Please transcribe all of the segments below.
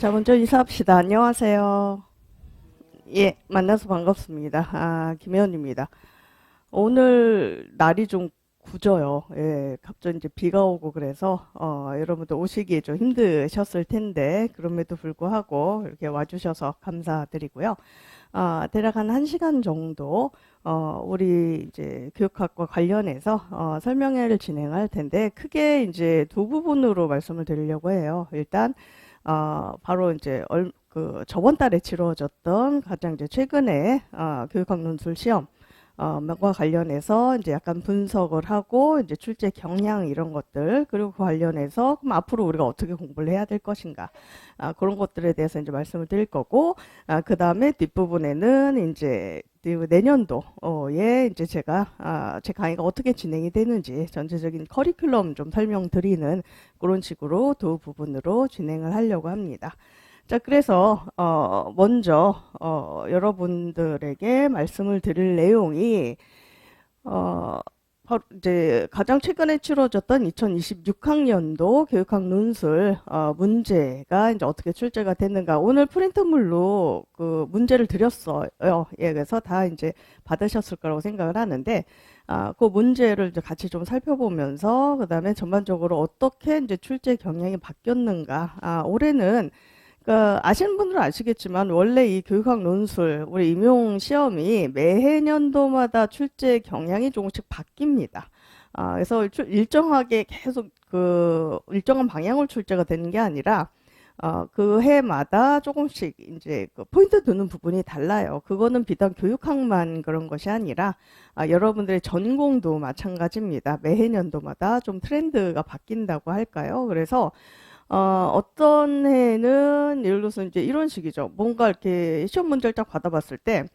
자, 먼저 인사합시다. 안녕하세요. 예, 만나서 반갑습니다. 김혜원입니다. 오늘 날이 좀 굳어요. 예, 갑자기 이제 비가 오고 그래서, 여러분들 오시기 좀 힘드셨을 텐데, 그럼에도 불구하고 이렇게 와주셔서 감사드리고요. 대략 한 1시간 정도, 우리 이제 교육학과 관련해서, 설명회를 진행할 텐데, 크게 이제 두 부분으로 말씀을 드리려고 해요. 일단, 바로 이제 그 저번 달에 치러졌던 가장 이제 최근에 교육학 논술 시험 과 관련해서 이제 약간 분석을 하고 이제 출제 경향 이런 것들 그리고 그 관련해서 그럼 앞으로 우리가 어떻게 공부를 해야 될 것인가 그런 것들에 대해서 이제 말씀을 드릴 거고 그 다음에 뒷부분에는 이제 내년도에 이제 제가 제 강의가 어떻게 진행이 되는지 전체적인 커리큘럼 좀 설명드리는 그런 식으로 두 부분으로 진행을 하려고 합니다. 자, 그래서 먼저 여러분들에게 말씀을 드릴 내용이 어, 바로 이제 가장 최근에 치러졌던 2026학년도 교육학 논술 문제가 이제 어떻게 출제가 됐는가. 오늘 프린트물로 그 문제를 드렸어요. 예, 그래서 다 이제 받으셨을 거라고 생각을 하는데 그 문제를 이제 같이 좀 살펴보면서 그다음에 전반적으로 어떻게 이제 출제 경향이 바뀌었는가. 올해는 아시는 분들은 아시겠지만 원래 이 교육학 논술 우리 임용 시험이 매해년도마다 출제 경향이 조금씩 바뀝니다. 그래서 일정하게 계속 그 일정한 방향으로 출제가 되는 게 아니라 그 해마다 조금씩 이제 그 포인트 두는 부분이 달라요. 그거는 비단 교육학만 그런 것이 아니라 여러분들의 전공도 마찬가지입니다. 매해년도마다 좀 트렌드가 바뀐다고 할까요? 그래서 어떤 해는 예를 들어서 이제 이런 식이죠. 뭔가 이렇게 시험 문제를 딱 받아봤을 때,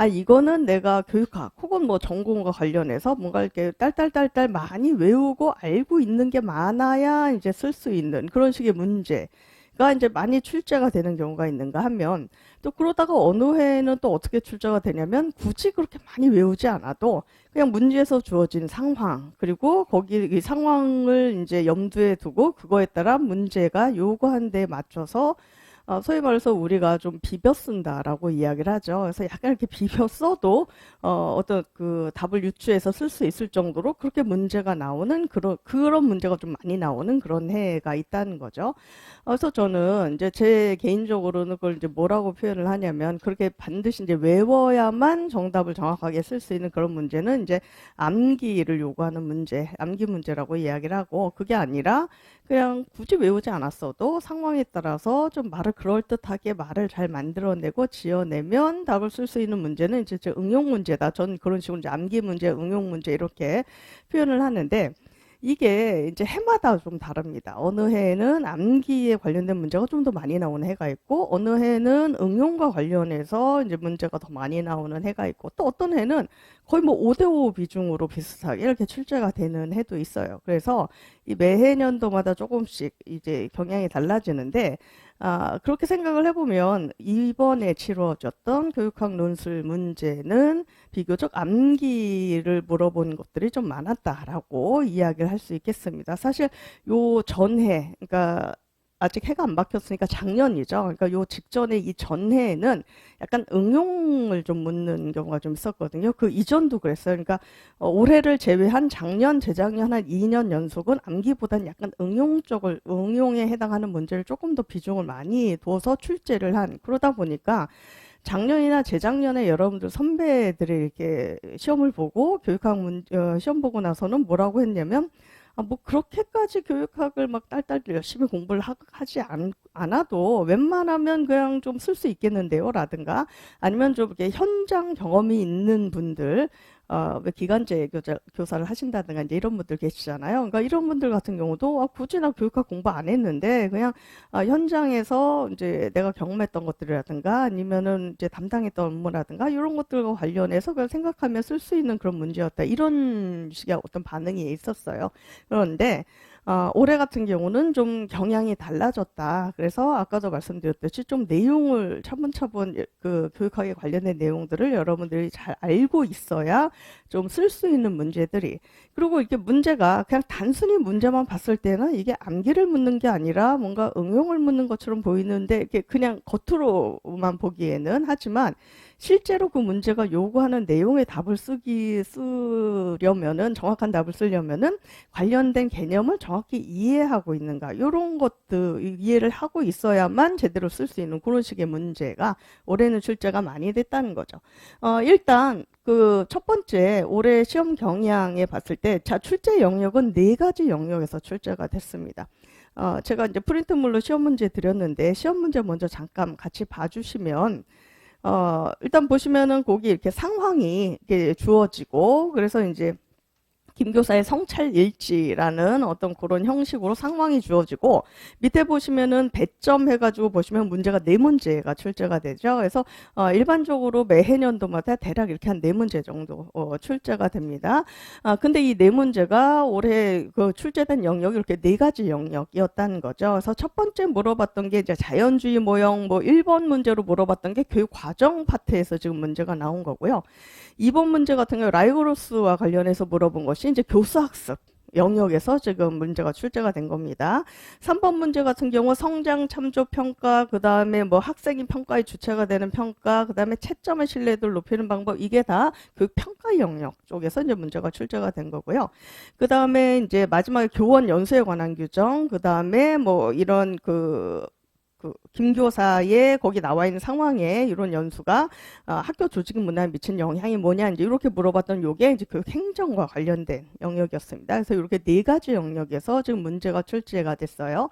이거는 내가 교육학 혹은 뭐 전공과 관련해서 뭔가 이렇게 딸딸딸딸 많이 외우고 알고 있는 게 많아야 이제 쓸 수 있는 그런 식의 문제가 이제 많이 출제가 되는 경우가 있는가 하면 또 그러다가 어느 해에는 또 어떻게 출제가 되냐면 굳이 그렇게 많이 외우지 않아도 그냥 문제에서 주어진 상황, 그리고 거기 이 상황을 이제 염두에 두고 그거에 따라 문제가 요구한 데 맞춰서 소위 말해서 우리가 좀 비벼 쓴다라고 이야기를 하죠. 그래서 약간 이렇게 비벼 써도 어떤 그 답을 유추해서 쓸 수 있을 정도로 그렇게 문제가 나오는 그런 문제가 좀 많이 나오는 그런 해가 있다는 거죠. 그래서 저는 이제 제 개인적으로는 그걸 이제 뭐라고 표현을 하냐면 그렇게 반드시 이제 외워야만 정답을 정확하게 쓸 수 있는 그런 문제는 이제 암기를 요구하는 문제, 암기 문제라고 이야기를 하고 그게 아니라 그냥 굳이 외우지 않았어도 상황에 따라서 좀 말을 그럴듯하게 말을 잘 만들어내고 지어내면 답을 쓸 수 있는 문제는 이제 응용 문제다. 저는 그런 식으로 이제 암기 문제, 응용 문제 이렇게 표현을 하는데 이게 이제 해마다 좀 다릅니다. 어느 해에는 암기에 관련된 문제가 좀 더 많이 나오는 해가 있고, 어느 해는 응용과 관련해서 이제 문제가 더 많이 나오는 해가 있고, 또 어떤 해는 거의 뭐 5대5 비중으로 비슷하게 이렇게 출제가 되는 해도 있어요. 그래서 이 매해년도마다 조금씩 이제 경향이 달라지는데, 그렇게 생각을 해보면 이번에 치러졌던 교육학 논술 문제는 비교적 암기를 물어본 것들이 좀 많았다라고 이야기를 할 수 있겠습니다. 사실 요 전해, 그러니까 아직 해가 안 바뀌었으니까 작년이죠. 그러니까 요 직전에 이 전해에는 약간 응용을 좀 묻는 경우가 좀 있었거든요. 그 이전도 그랬어요. 그러니까 올해를 제외한 작년, 재작년 한 2년 연속은 암기보다는 약간 응용에 해당하는 문제를 조금 더 비중을 많이 둬서 출제를 한 그러다 보니까 작년이나 재작년에 여러분들 선배들이 이렇게 시험을 보고 시험 보고 나서는 뭐라고 했냐면 뭐 그렇게까지 교육학을 막 딸딸 열심히 공부를 하지 않아도 웬만하면 그냥 좀 쓸 수 있겠는데요 라든가 아니면 좀 이렇게 현장 경험이 있는 분들 왜 기간제 교사를 하신다든가 이제 이런 분들 계시잖아요. 그러니까 이런 분들 같은 경우도 굳이 나 교육학 공부 안 했는데 그냥 현장에서 이제 내가 경험했던 것들이라든가 아니면은 이제 담당했던 업무라든가 이런 것들과 관련해서 그냥 생각하면 쓸 수 있는 그런 문제였다. 이런 식의 어떤 반응이 있었어요. 그런데 올해 같은 경우는 좀 경향이 달라졌다. 그래서 아까도 말씀드렸듯이 좀 내용을 차분차분 그 교육학에 관련된 내용들을 여러분들이 잘 알고 있어야 좀 쓸 수 있는 문제들이. 그리고 이게 문제가 그냥 단순히 문제만 봤을 때는 이게 암기를 묻는 게 아니라 뭔가 응용을 묻는 것처럼 보이는데 이게 그냥 겉으로만 보기에는 하지만 실제로 그 문제가 요구하는 내용의 답을 쓰려면은 정확한 답을 쓰려면은 관련된 개념을 정확히 이해하고 있는가 이런 것들 이해를 하고 있어야만 제대로 쓸 수 있는 그런 식의 문제가 올해는 출제가 많이 됐다는 거죠. 일단 그 첫 번째 올해 시험 경향에 봤을 때 자 출제 영역은 네 가지 영역에서 출제가 됐습니다. 제가 이제 프린트물로 시험 문제 드렸는데 시험 문제 먼저 잠깐 같이 봐주시면 일단 보시면은 거기 이렇게 상황이 이렇게 주어지고 그래서 이제 김교사의 성찰일지라는 어떤 그런 형식으로 상황이 주어지고 밑에 보시면은 배점 해가지고 보시면 문제가 네 문제가 출제가 되죠. 그래서 일반적으로 매해 년도마다 대략 이렇게 한 네 문제 정도 출제가 됩니다. 근데 이 네 문제가 올해 그 출제된 영역이 이렇게 네 가지 영역이었다는 거죠. 그래서 첫 번째 물어봤던 게 이제 자연주의 모형 뭐 1번 문제로 물어봤던 게 교육 과정 파트에서 지금 문제가 나온 거고요. 2번 문제 같은 경우 라이고로스와 관련해서 물어본 것이 이제 교수학습 영역에서 지금 문제가 출제가 된 겁니다. 3번 문제 같은 경우 성장 참조 평가, 그 다음에 뭐 학생이 평가의 주체가 되는 평가, 그 다음에 채점의 신뢰도를 높이는 방법, 이게 다 교육 평가 영역 쪽에서 이제 문제가 출제가 된 거고요. 그 다음에 이제 마지막에 교원 연수에 관한 규정, 그 다음에 뭐 이런 그 김교사의 거기 나와 있는 상황에 이런 연수가 학교 조직 문화에 미친 영향이 뭐냐 이제 이렇게 물어봤던 요게 이제 교육 행정과 관련된 영역이었습니다. 그래서 이렇게 네 가지 영역에서 지금 문제가 출제가 됐어요.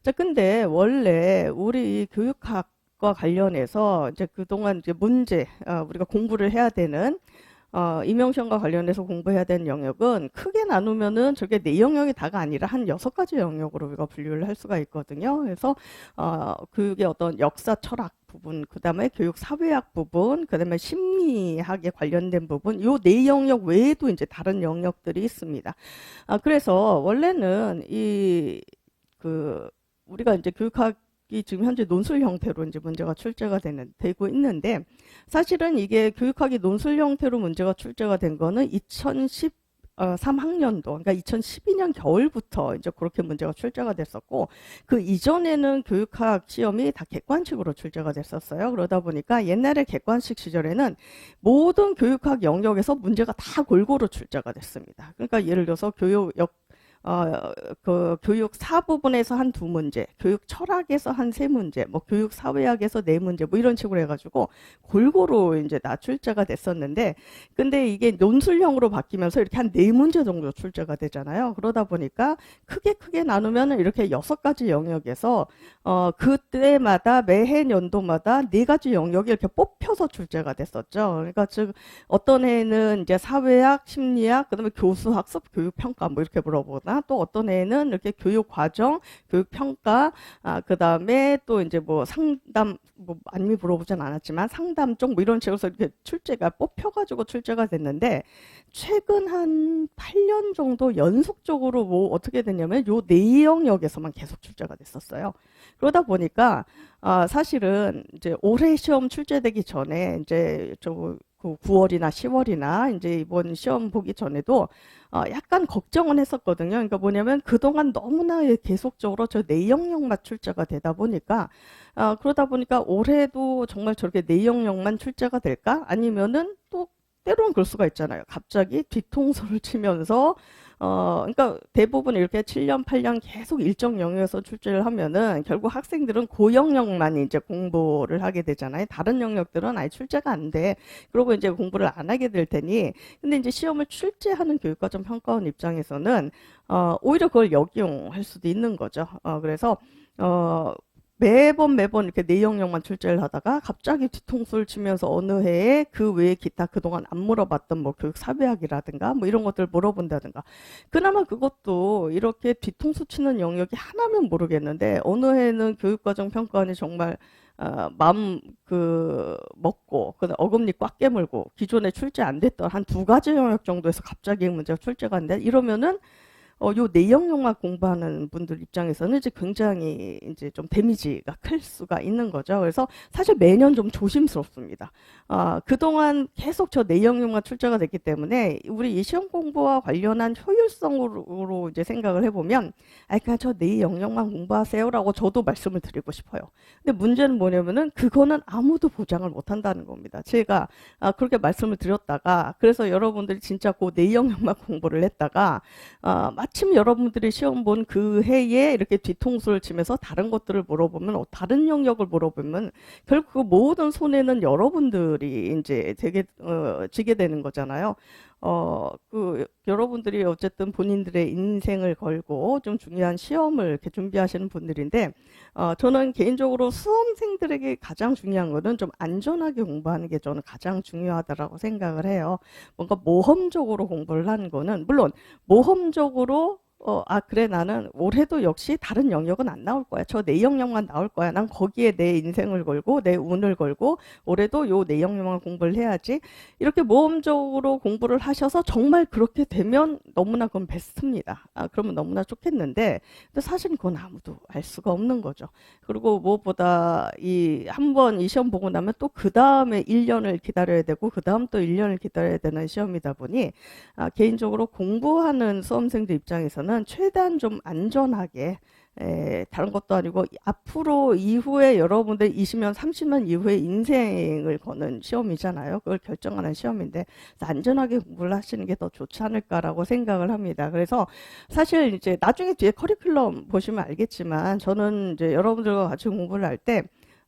자, 근데 원래 우리 교육학과 관련해서 이제 그동안 이제 문제 우리가 공부를 해야 되는 임용시험과 관련해서 공부해야 되는 영역은 크게 나누면은 저게 네 영역이 다가 아니라 한 6가지 영역으로 우리가 분류를 할 수가 있거든요. 그래서 교육의 어떤 역사 철학 부분, 그 다음에 교육 사회학 부분, 그 다음에 심리학에 관련된 부분, 요 네 영역 외에도 이제 다른 영역들이 있습니다. 그래서 원래는 우리가 이제 교육학이 지금 현재 논술 형태로 이제 문제가 출제가 되고 있는데 사실은 이게 교육학이 논술 형태로 문제가 출제가 된 거는 2013학년도, 그러니까 2012년 겨울부터 이제 그렇게 문제가 출제가 됐었고, 그 이전에는 교육학 시험이 다 객관식으로 출제가 됐었어요. 그러다 보니까 옛날에 객관식 시절에는 모든 교육학 영역에서 문제가 다 골고루 출제가 됐습니다. 그러니까 예를 들어서 그 교육 사 부분에서 한 두 문제, 교육 철학에서 한 세 문제, 뭐 교육 사회학에서 네 문제, 뭐 이런 식으로 해가지고 골고루 이제 다 출제가 됐었는데, 근데 이게 논술형으로 바뀌면서 이렇게 한 네 문제 정도 출제가 되잖아요. 그러다 보니까 크게 나누면 이렇게 6가지 영역에서 그때마다 매해 년도마다 네 가지 영역이 이렇게 뽑혀서 출제가 됐었죠. 그러니까 즉 어떤 해는 이제 사회학, 심리학, 그다음에 교수학습, 교육평가 뭐 이렇게 물어보나 또 어떤 애는 이렇게 교육 과정, 교육 평가, 그다음에 또 이제 뭐 상담 뭐 많이 물어보진 않았지만 상담 쪽 뭐 이런 식으로 이렇게 출제가 뽑혀가지고 출제가 됐는데 최근 한 8년 정도 연속적으로 뭐 어떻게 됐냐면 요 네 영역에서만 계속 출제가 됐었어요. 그러다 보니까 사실은 이제 올해 시험 출제되기 전에 이제 그 9월이나 10월이나 이제 이번 시험 보기 전에도 약간 걱정은 했었거든요. 그러니까 뭐냐면 그동안 너무나 계속적으로 저 네 영역만 출제가 되다 보니까 그러다 보니까 올해도 정말 저렇게 네 영역만 출제가 될까? 아니면은 또 때로는 그럴 수가 있잖아요. 갑자기 뒤통수를 치면서 그러니까 대부분 이렇게 7년, 8년 계속 일정 영역에서 출제를 하면은 결국 학생들은 그 영역만 이제 공부를 하게 되잖아요. 다른 영역들은 아예 출제가 안 돼. 그러고 이제 공부를 안 하게 될 테니. 근데 이제 시험을 출제하는 교육과정 평가원 입장에서는 오히려 그걸 역용할 수도 있는 거죠. 그래서 매번 이렇게 네 영역만 출제를 하다가 갑자기 뒤통수를 치면서 어느 해에 그 외에 기타 그동안 안 물어봤던 뭐 교육 사회학이라든가 뭐 이런 것들 물어본다든가 그나마 그것도 이렇게 뒤통수 치는 영역이 하나면 모르겠는데 어느 해는 교육과정 평가원이 정말 마음 먹고 그 어금니 꽉 깨물고 기존에 출제 안 됐던 한 2가지 영역 정도에서 갑자기 문제가 출제가 안 돼 이러면은 요 내용력만 공부하는 분들 입장에서는 이제 굉장히 이제 좀 데미지가 클 수가 있는 거죠. 그래서 사실 매년 좀 조심스럽습니다. 그동안 계속 저 내용력만 출제가 됐기 때문에 우리 이 시험 공부와 관련한 효율성으로 이제 생각을 해보면, 그냥 저 내용력만 공부하세요라고 저도 말씀을 드리고 싶어요. 근데 문제는 뭐냐면은 그거는 아무도 보장을 못 한다는 겁니다. 제가 그렇게 말씀을 드렸다가, 그래서 여러분들이 진짜 그 내용력만 공부를 했다가 마침 여러분들이 시험 본 그 해에 이렇게 뒤통수를 치면서 다른 것들을 물어보면, 다른 영역을 물어보면 결국 그 모든 손해는 여러분들이 이제 되게 지게 되는 거잖아요. 여러분들이 어쨌든 본인들의 인생을 걸고 좀 중요한 시험을 이렇게 준비하시는 분들인데, 저는 개인적으로 수험생들에게 가장 중요한 거는 좀 안전하게 공부하는 게 저는 가장 중요하다라고 생각을 해요. 뭔가 모험적으로 공부를 하는 거는, 물론 모험적으로 그래, 나는 올해도 역시 다른 영역은 안 나올 거야. 저 내 영역만 나올 거야. 난 거기에 내 인생을 걸고 내 운을 걸고 올해도 요 내 영역만 공부를 해야지. 이렇게 모험적으로 공부를 하셔서 정말 그렇게 되면 너무나 그건 베스트입니다. 그러면 너무나 좋겠는데, 근데 사실은 그건 아무도 알 수가 없는 거죠. 그리고 무엇보다 한 번 이 시험 보고 나면 또 그 다음에 1년을 기다려야 되고 그 다음 또 1년을 기다려야 되는 시험이다 보니, 개인적으로 공부하는 수험생들 입장에서는 최대한 좀 안전하게, 다른 것도 아니고 앞으로 이후에 여러분들 20년, 30년 이후에 인생을 거는 시험이잖아요. 그걸 결정하는 시험인데 안전하게 공부를 하시는 게 더 좋지 않을까라고 생각을 합니다. 그래서 사실 이제 나중에 뒤에 커리큘럼 보시면 알겠지만, 저는 이제 여러분들과 같이 공부를 할 때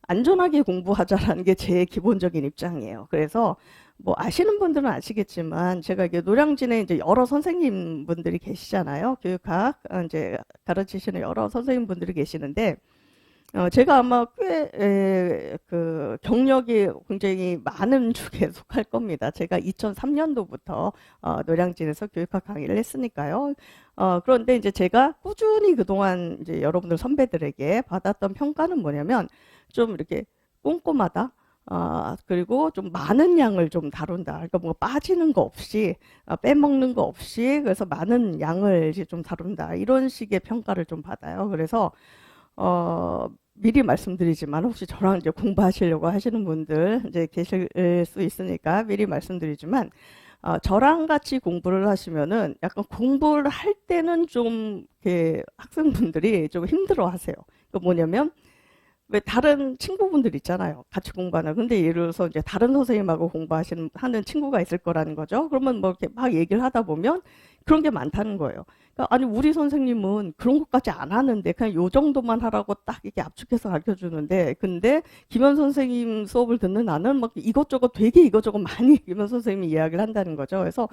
안전하게 공부하자라는 게 제 기본적인 입장이에요. 그래서 뭐 아시는 분들은 아시겠지만, 제가 이게 노량진에 이제 여러 선생님분들이 계시잖아요. 교육학 이제 가르치시는 여러 선생님분들이 계시는데, 제가 아마 꽤 그 경력이 굉장히 많은 축에 속할 겁니다. 제가 2003년도부터 노량진에서 교육학 강의를 했으니까요. 그런데 이제 제가 꾸준히 그동안 이제 여러분들 선배들에게 받았던 평가는 뭐냐면, 좀 이렇게 꼼꼼하다. 그리고 좀 많은 양을 좀 다룬다. 그러니까 뭐 빠지는 거 없이, 빼먹는 거 없이, 그래서 많은 양을 이제 좀 다룬다. 이런 식의 평가를 좀 받아요. 그래서, 미리 말씀드리지만, 혹시 저랑 이제 공부하시려고 하시는 분들 이제 계실 수 있으니까 미리 말씀드리지만, 저랑 같이 공부를 하시면은 약간 공부를 할 때는 좀 이렇게 학생분들이 좀 힘들어 하세요. 그 뭐냐면, 왜 다른 친구분들 있잖아요. 같이 공부하는. 근데 예를 들어서 이제 다른 선생님하고 하는 친구가 있을 거라는 거죠. 그러면 뭐 이렇게 막 얘기를 하다 보면 그런 게 많다는 거예요. 그러니까 아니, 우리 선생님은 그런 것까지 안 하는데 그냥 요 정도만 하라고 딱 이렇게 압축해서 가르쳐 주는데, 근데 김현 선생님 수업을 듣는 나는 막 이것저것 되게 이것저것 많이 김현 선생님이 이야기를 한다는 거죠. 그래서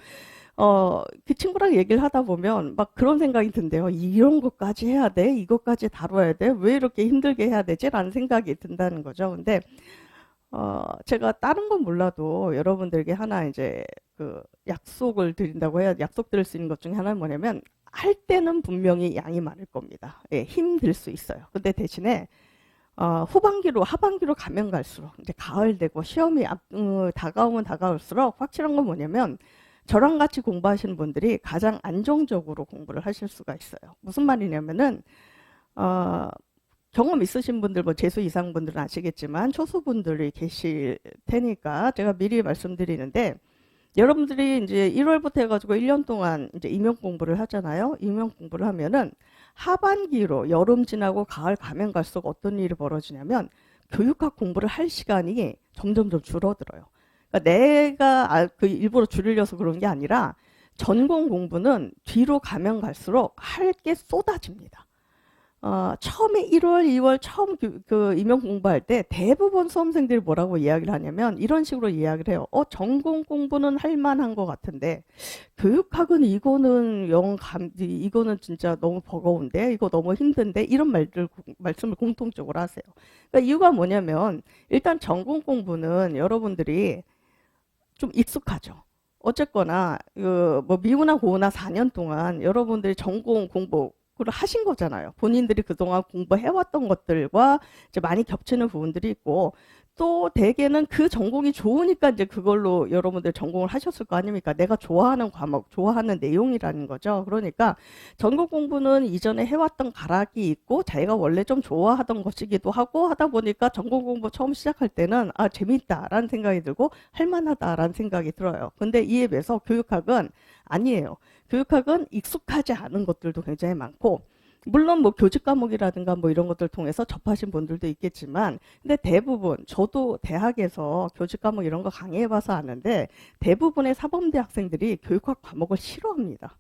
그 친구랑 얘기를 하다 보면 막 그런 생각이 든대요. 이런 것까지 해야 돼? 이것까지 다뤄야 돼? 왜 이렇게 힘들게 해야 되지? 라는 생각이 든다는 거죠. 근데, 제가 다른 건 몰라도 여러분들에게 하나 이제 그 약속을 드린다고 해야, 약속 드릴 수 있는 것 중에 하나는 뭐냐면, 할 때는 분명히 양이 많을 겁니다. 예, 힘들 수 있어요. 근데 대신에, 하반기로 가면 갈수록, 이제 가을 되고 시험이 다가오면 다가올수록 확실한 건 뭐냐면, 저랑 같이 공부하시는 분들이 가장 안정적으로 공부를 하실 수가 있어요. 무슨 말이냐면은, 경험 있으신 분들, 뭐 재수 이상 분들은 아시겠지만 초수분들이 계실 테니까 제가 미리 말씀드리는데, 여러분들이 이제 1월부터 해가지고 1년 동안 이제 임용 공부를 하잖아요. 임용 공부를 하면은 하반기로 여름 지나고 가을 가면 갈수록 어떤 일이 벌어지냐면, 교육학 공부를 할 시간이 점점점 줄어들어요. 그러니까 내가 그 일부러 줄이려서 그런 게 아니라, 전공 공부는 뒤로 가면 갈수록 할 게 쏟아집니다. 처음에 1월, 2월 처음 그 임용 공부할 때 대부분 수험생들이 뭐라고 이야기를 하냐면 이런 식으로 이야기를 해요. 전공 공부는 할 만한 것 같은데 교육학은 이거는 진짜 너무 버거운데, 이거 너무 힘든데, 이런 말씀을 공통적으로 하세요. 그러니까 이유가 뭐냐면, 일단 전공 공부는 여러분들이 좀 익숙하죠. 어쨌거나 뭐 미우나 고우나 4년 동안 여러분들이 전공 공부를 하신 거잖아요. 본인들이 그동안 공부해왔던 것들과 이제 많이 겹치는 부분들이 있고, 또 대개는 그 전공이 좋으니까 이제 그걸로 여러분들 전공을 하셨을 거 아닙니까? 내가 좋아하는 과목, 좋아하는 내용이라는 거죠. 그러니까 전공 공부는 이전에 해왔던 가락이 있고 자기가 원래 좀 좋아하던 것이기도 하고 하다 보니까 전공 공부 처음 시작할 때는 아, 재밌다라는 생각이 들고 할만하다라는 생각이 들어요. 근데 이에 비해서 교육학은 아니에요. 교육학은 익숙하지 않은 것들도 굉장히 많고, 물론 뭐 교직 과목이라든가 뭐 이런 것들 통해서 접하신 분들도 있겠지만, 근데 대부분 저도 대학에서 교직 과목 이런 거 강의해봐서 아는데 대부분의 사범대 학생들이 교육학 과목을 싫어합니다.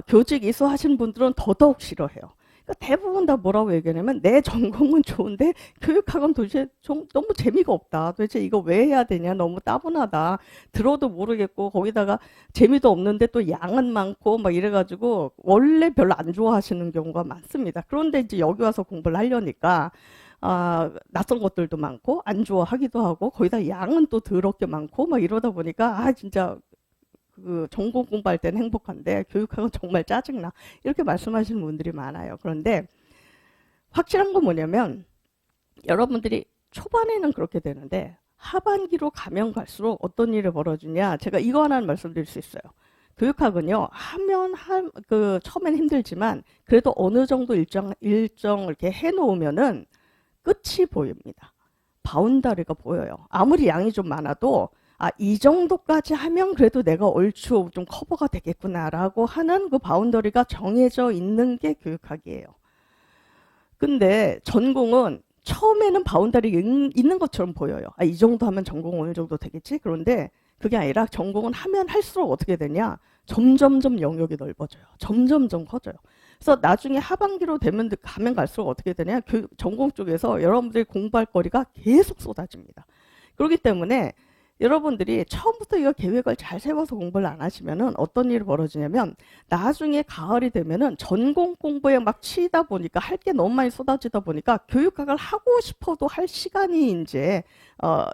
교직 이수하신 분들은 더더욱 싫어해요. 그러니까 대부분 다 뭐라고 얘기하냐면 내 전공은 좋은데 교육학은 도대체 좀 너무 재미가 없다. 도대체 이거 왜 해야 되냐. 너무 따분하다. 들어도 모르겠고 거기다가 재미도 없는데 또 양은 많고 막 이래가지고 원래 별로 안 좋아하시는 경우가 많습니다. 그런데 이제 여기 와서 공부를 하려니까 낯선 것들도 많고 안 좋아하기도 하고 거기다 양은 또 더럽게 많고 막 이러다 보니까 진짜 그 전공 공부할 때는 행복한데 교육학은 정말 짜증나. 이렇게 말씀하시는 분들이 많아요. 그런데 확실한 건 뭐냐면 여러분들이 초반에는 그렇게 되는데 하반기로 가면 갈수록 어떤 일이 벌어지냐. 제가 이거 하나는 말씀드릴 수 있어요. 교육학은요, 처음엔 힘들지만 그래도 어느 정도 일정 이렇게 해놓으면은 끝이 보입니다. 바운다리가 보여요. 아무리 양이 좀 많아도 이 정도까지 하면 그래도 내가 얼추 좀 커버가 되겠구나라고 하는 그 바운더리가 정해져 있는 게 교육학이에요. 근데 전공은 처음에는 바운더리 있는 것처럼 보여요. 이 정도 하면 전공 어느 정도 되겠지? 그런데 그게 아니라 전공은 하면 할수록 어떻게 되냐? 점점점 영역이 넓어져요. 점점점 커져요. 그래서 나중에 하반기로 가면 갈수록 어떻게 되냐? 전공 쪽에서 여러분들이 공부할 거리가 계속 쏟아집니다. 그렇기 때문에 여러분들이 처음부터 이거 계획을 잘 세워서 공부를 안 하시면은 어떤 일이 벌어지냐면 나중에 가을이 되면은 전공 공부에 막 치이다 보니까 할 게 너무 많이 쏟아지다 보니까 교육학을 하고 싶어도 할 시간이 이제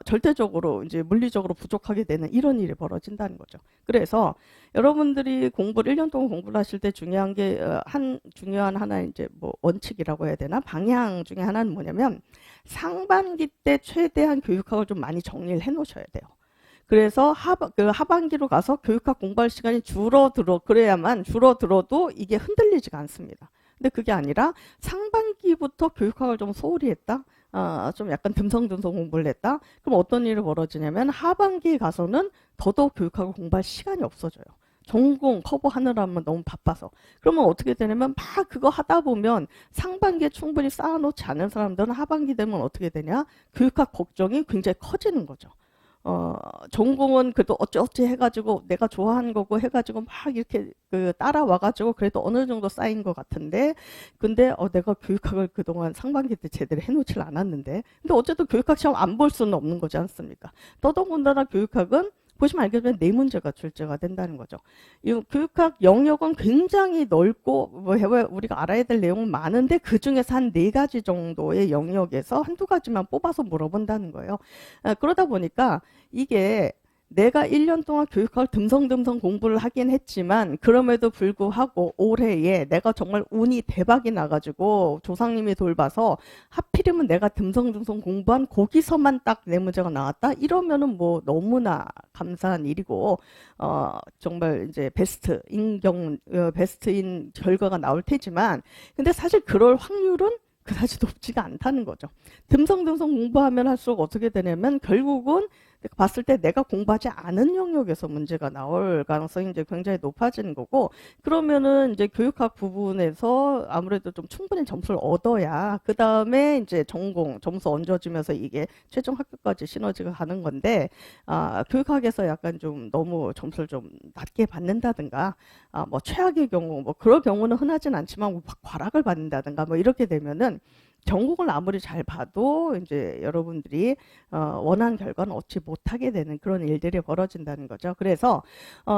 절대적으로 이제 물리적으로 부족하게 되는 이런 일이 벌어진다는 거죠. 그래서 여러분들이 공부를 1년 동안 공부를 하실 때 중요한 게 중요한 하나 이제 뭐 원칙이라고 해야 되나? 방향 중에 하나는 뭐냐면 상반기 때 최대한 교육학을 좀 많이 정리를 해 놓으셔야 돼요. 그래서 하반기로 가서 교육학 공부할 시간이 그래야만 줄어들어도 이게 흔들리지가 않습니다. 근데 그게 아니라 상반기부터 교육학을 좀 소홀히 했다? 좀 약간 듬성듬성 공부를 했다? 그럼 어떤 일이 벌어지냐면 하반기에 가서는 더더욱 교육학을 공부할 시간이 없어져요. 전공 커버하느라면 너무 바빠서. 그러면 어떻게 되냐면 막 그거 하다 보면 상반기에 충분히 쌓아놓지 않은 사람들은 하반기 되면 어떻게 되냐? 교육학 걱정이 굉장히 커지는 거죠. 전공은 그래도 어찌어찌 해가지고 내가 좋아하는 거고 해가지고 막 이렇게 따라와가지고 그래도 어느 정도 쌓인 것 같은데 근데 내가 교육학을 그동안 상반기 때 제대로 해놓질 않았는데 근데 어쨌든 교육학 시험 안 볼 수는 없는 거지 않습니까? 더더군다나 교육학은 보시면 알겠지만 네 문제가 출제가 된다는 거죠. 이 교육학 영역은 굉장히 넓고 우리가 알아야 될 내용은 많은데 그중에서 한 4가지 정도의 영역에서 한두 가지만 뽑아서 물어본다는 거예요. 그러다 보니까 이게 내가 1년 동안 교육학을 듬성듬성 공부를 하긴 했지만 그럼에도 불구하고 올해에 내가 정말 운이 대박이 나가지고 조상님이 돌봐서 하필이면 내가 듬성듬성 공부한 거기서만 딱 내 문제가 나왔다 이러면은 뭐 너무나 감사한 일이고 정말 이제 베스트인 결과가 나올 테지만 근데 사실 그럴 확률은 그다지 높지가 않다는 거죠. 듬성듬성 공부하면 할수록 어떻게 되냐면 결국은 봤을 때 내가 공부하지 않은 영역에서 문제가 나올 가능성이 이제 굉장히 높아지는 거고 그러면은 이제 교육학 부분에서 아무래도 좀 충분히 점수를 얻어야 그 다음에 이제 전공 점수 얹어지면서 이게 최종 합격까지 시너지가 가는 건데 교육학에서 약간 좀 너무 점수를 좀 낮게 받는다든가 뭐 최악의 경우 뭐 그럴 경우는 흔하진 않지만 뭐 과락을 받는다든가 뭐 이렇게 되면은 전공을 아무리 잘 봐도 이제 여러분들이 원하는 결과는 얻지 못하게 되는 그런 일들이 벌어진다는 거죠. 그래서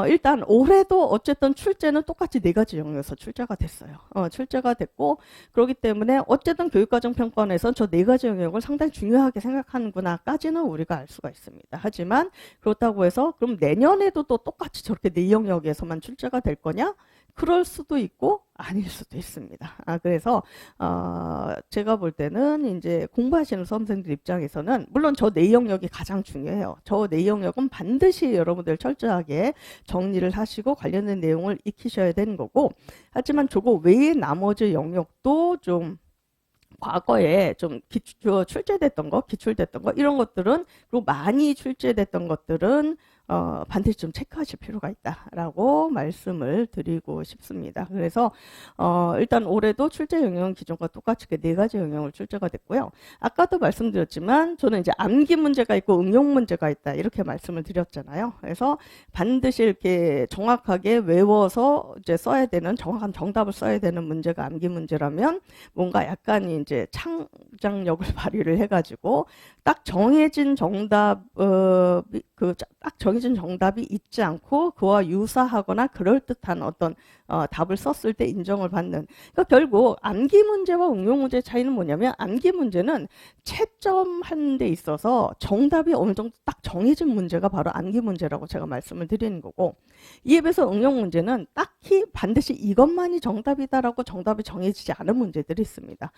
일단 올해도 어쨌든 출제는 똑같이 4가지 영역에서 출제가 됐어요. 출제가 됐고 그렇기 때문에 어쨌든 교육과정평가원에서는 저 4가지 영역을 상당히 중요하게 생각하는구나까지는 우리가 알 수가 있습니다. 하지만 그렇다고 해서 그럼 내년에도 또 똑같이 저렇게 4영역에서만 출제가 될 거냐? 그럴 수도 있고 아닐 수도 있습니다. 그래서 제가 볼 때는 이제 공부하시는 수험생들 입장에서는 물론 저 내용력이 가장 중요해요. 저 내용력은 반드시 여러분들 철저하게 정리를 하시고 관련된 내용을 익히셔야 되는 거고, 하지만 저거 외에 나머지 영역도 좀 과거에 좀 출제됐던 거, 기출됐던 거 이런 것들은, 그리고 많이 출제됐던 것들은 반드시 좀 체크하실 필요가 있다라고 말씀을 드리고 싶습니다. 그래서 일단 올해도 출제 영역 기존과 똑같이 그 네 가지 영역을 출제가 됐고요. 아까도 말씀드렸지만 저는 이제 암기 문제가 있고 응용 문제가 있다 이렇게 말씀을 드렸잖아요. 그래서 반드시 이렇게 정확하게 외워서 이제 써야 되는, 정확한 정답을 써야 되는 문제가 암기 문제라면 뭔가 약간 이제 창작력을 발휘를 해가지고 딱 정해진 정답 딱 정해진 정답이 있지 않고 그와 유사하거나 그럴듯한 어떤 답을 썼을 때 인정을 받는. 그러니까 결국 암기 문제와 응용 문제의 차이는 뭐냐면, 암기 문제는 채점하는 데 있어서 정답이 어느 정도 딱 정해진 문제가 바로 암기 문제라고 제가 말씀을 드리는 거고, 이에 비해서 응용 문제는 딱히 반드시 이것만이 정답이다라고 정답이 정해지지 않은 문제들이 있습니다.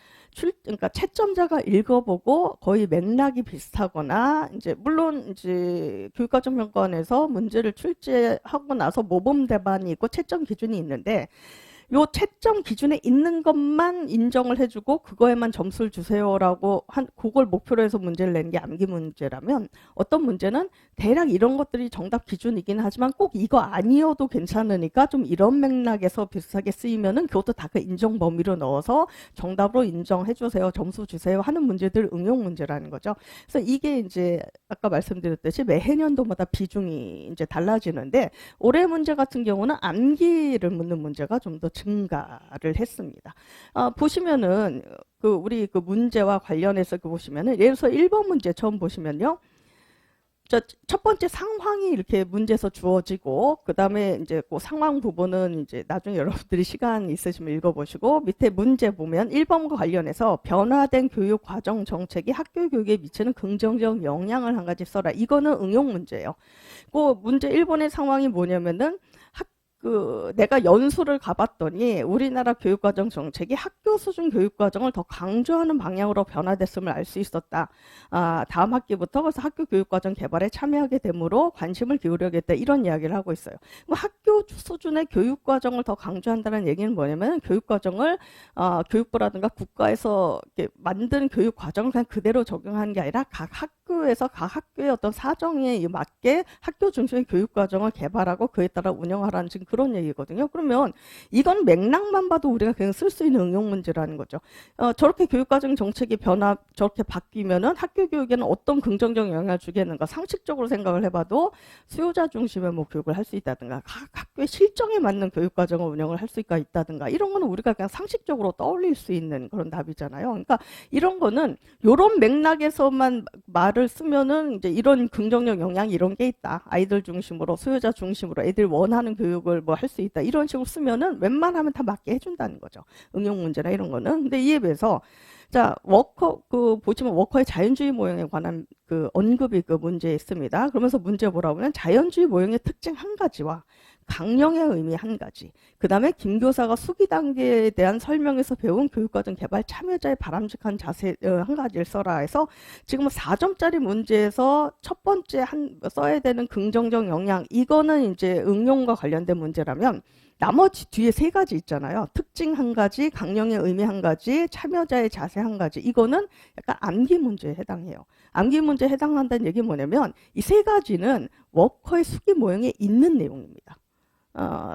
그러니까 채점자가 읽어보고 거의 맥락이 비슷하거나, 이제 물론 이제 교육과정 평가원에서 문제를 출제하고 나서 모범 답안이 있고 채점 기준이 있는데, 요 채점 기준에 있는 것만 인정을 해주고 그거에만 점수를 주세요라고 그걸 목표로 해서 문제를 내는 게 암기 문제라면, 어떤 문제는 대략 이런 것들이 정답 기준이긴 하지만 꼭 이거 아니어도 괜찮으니까 좀 이런 맥락에서 비슷하게 쓰이면은 그것도 다 그 인정 범위로 넣어서 정답으로 인정해 주세요, 점수 주세요 하는 문제들 응용 문제라는 거죠. 그래서 이게 이제 아까 말씀드렸듯이 매해년도마다 비중이 이제 달라지는데, 올해 문제 같은 경우는 암기를 묻는 문제가 좀 더 증가를 했습니다. 보시면은 우리 그 문제와 관련해서 보시면은, 예를 들어서 1번 문제 처음 보시면요. 첫 번째 상황이 이렇게 문제에서 주어지고, 그 다음에 이제 그 상황 부분은 이제 나중에 여러분들이 시간 있으시면 읽어보시고, 밑에 문제 보면 1번과 관련해서 변화된 교육 과정 정책이 학교 교육에 미치는 긍정적 영향을 한 가지 써라. 이거는 응용 문제예요. 그 문제 1번의 상황이 뭐냐면은, 내가 연수를 가봤더니 우리나라 교육과정 정책이 학교 수준 교육과정을 더 강조하는 방향으로 변화됐음을 알 수 있었다. 다음 학기부터 그래서 학교 교육과정 개발에 참여하게 되므로 관심을 기울여야겠다. 이런 이야기를 하고 있어요. 학교 수준의 교육과정을 더 강조한다는 얘기는 뭐냐면, 교육과정을 교육부라든가 국가에서 이렇게 만든 교육과정을 그냥 그대로 적용하는 게 아니라 각 학교의 어떤 사정에 맞게 학교 중심의 교육과정을 개발하고 그에 따라 운영하라는 지금 그런 얘기거든요. 그러면 이건 맥락만 봐도 우리가 그냥 쓸 수 있는 응용 문제라는 거죠. 저렇게 교육과정 정책이 저렇게 바뀌면은 학교 교육에는 어떤 긍정적 영향을 주겠는가, 상식적으로 생각을 해봐도 수요자 중심의 뭐 교육을 할 수 있다든가, 각 학교의 실정에 맞는 교육과정을 운영을 할 수가 있다든가, 이런 거는 우리가 그냥 상식적으로 떠올릴 수 있는 그런 답이잖아요. 그러니까 이런 거는 이런 맥락에서만 말을 쓰면은 이제 이런 긍정적 영향 이런 게 있다, 아이들 중심으로 수요자 중심으로 애들 원하는 교육을 뭐 할 수 있다, 이런 식으로 쓰면은 웬만하면 다 맞게 해준다는 거죠. 응용 문제나 이런 거는. 근데 이에 비해서 자, 보시면 워커의 자연주의 모형에 관한 언급이 문제에 있습니다. 그러면서 문제 뭐라고 하면, 자연주의 모형의 특징 한 가지와 강령의 의미 한 가지, 그 다음에 김 교사가 수기 단계에 대한 설명에서 배운 교육과정 개발 참여자의 바람직한 자세 한 가지를 써라 해서, 지금 4점짜리 문제에서 첫 번째 써야 되는 긍정적 영향, 이거는 이제 응용과 관련된 문제라면, 나머지 뒤에 세 가지 있잖아요. 특징 한 가지, 강령의 의미 한 가지, 참여자의 자세 한 가지. 이거는 약간 암기 문제에 해당해요. 암기 문제에 해당한다는 얘기는 뭐냐면, 이 세 가지는 워커의 수기 모형에 있는 내용입니다.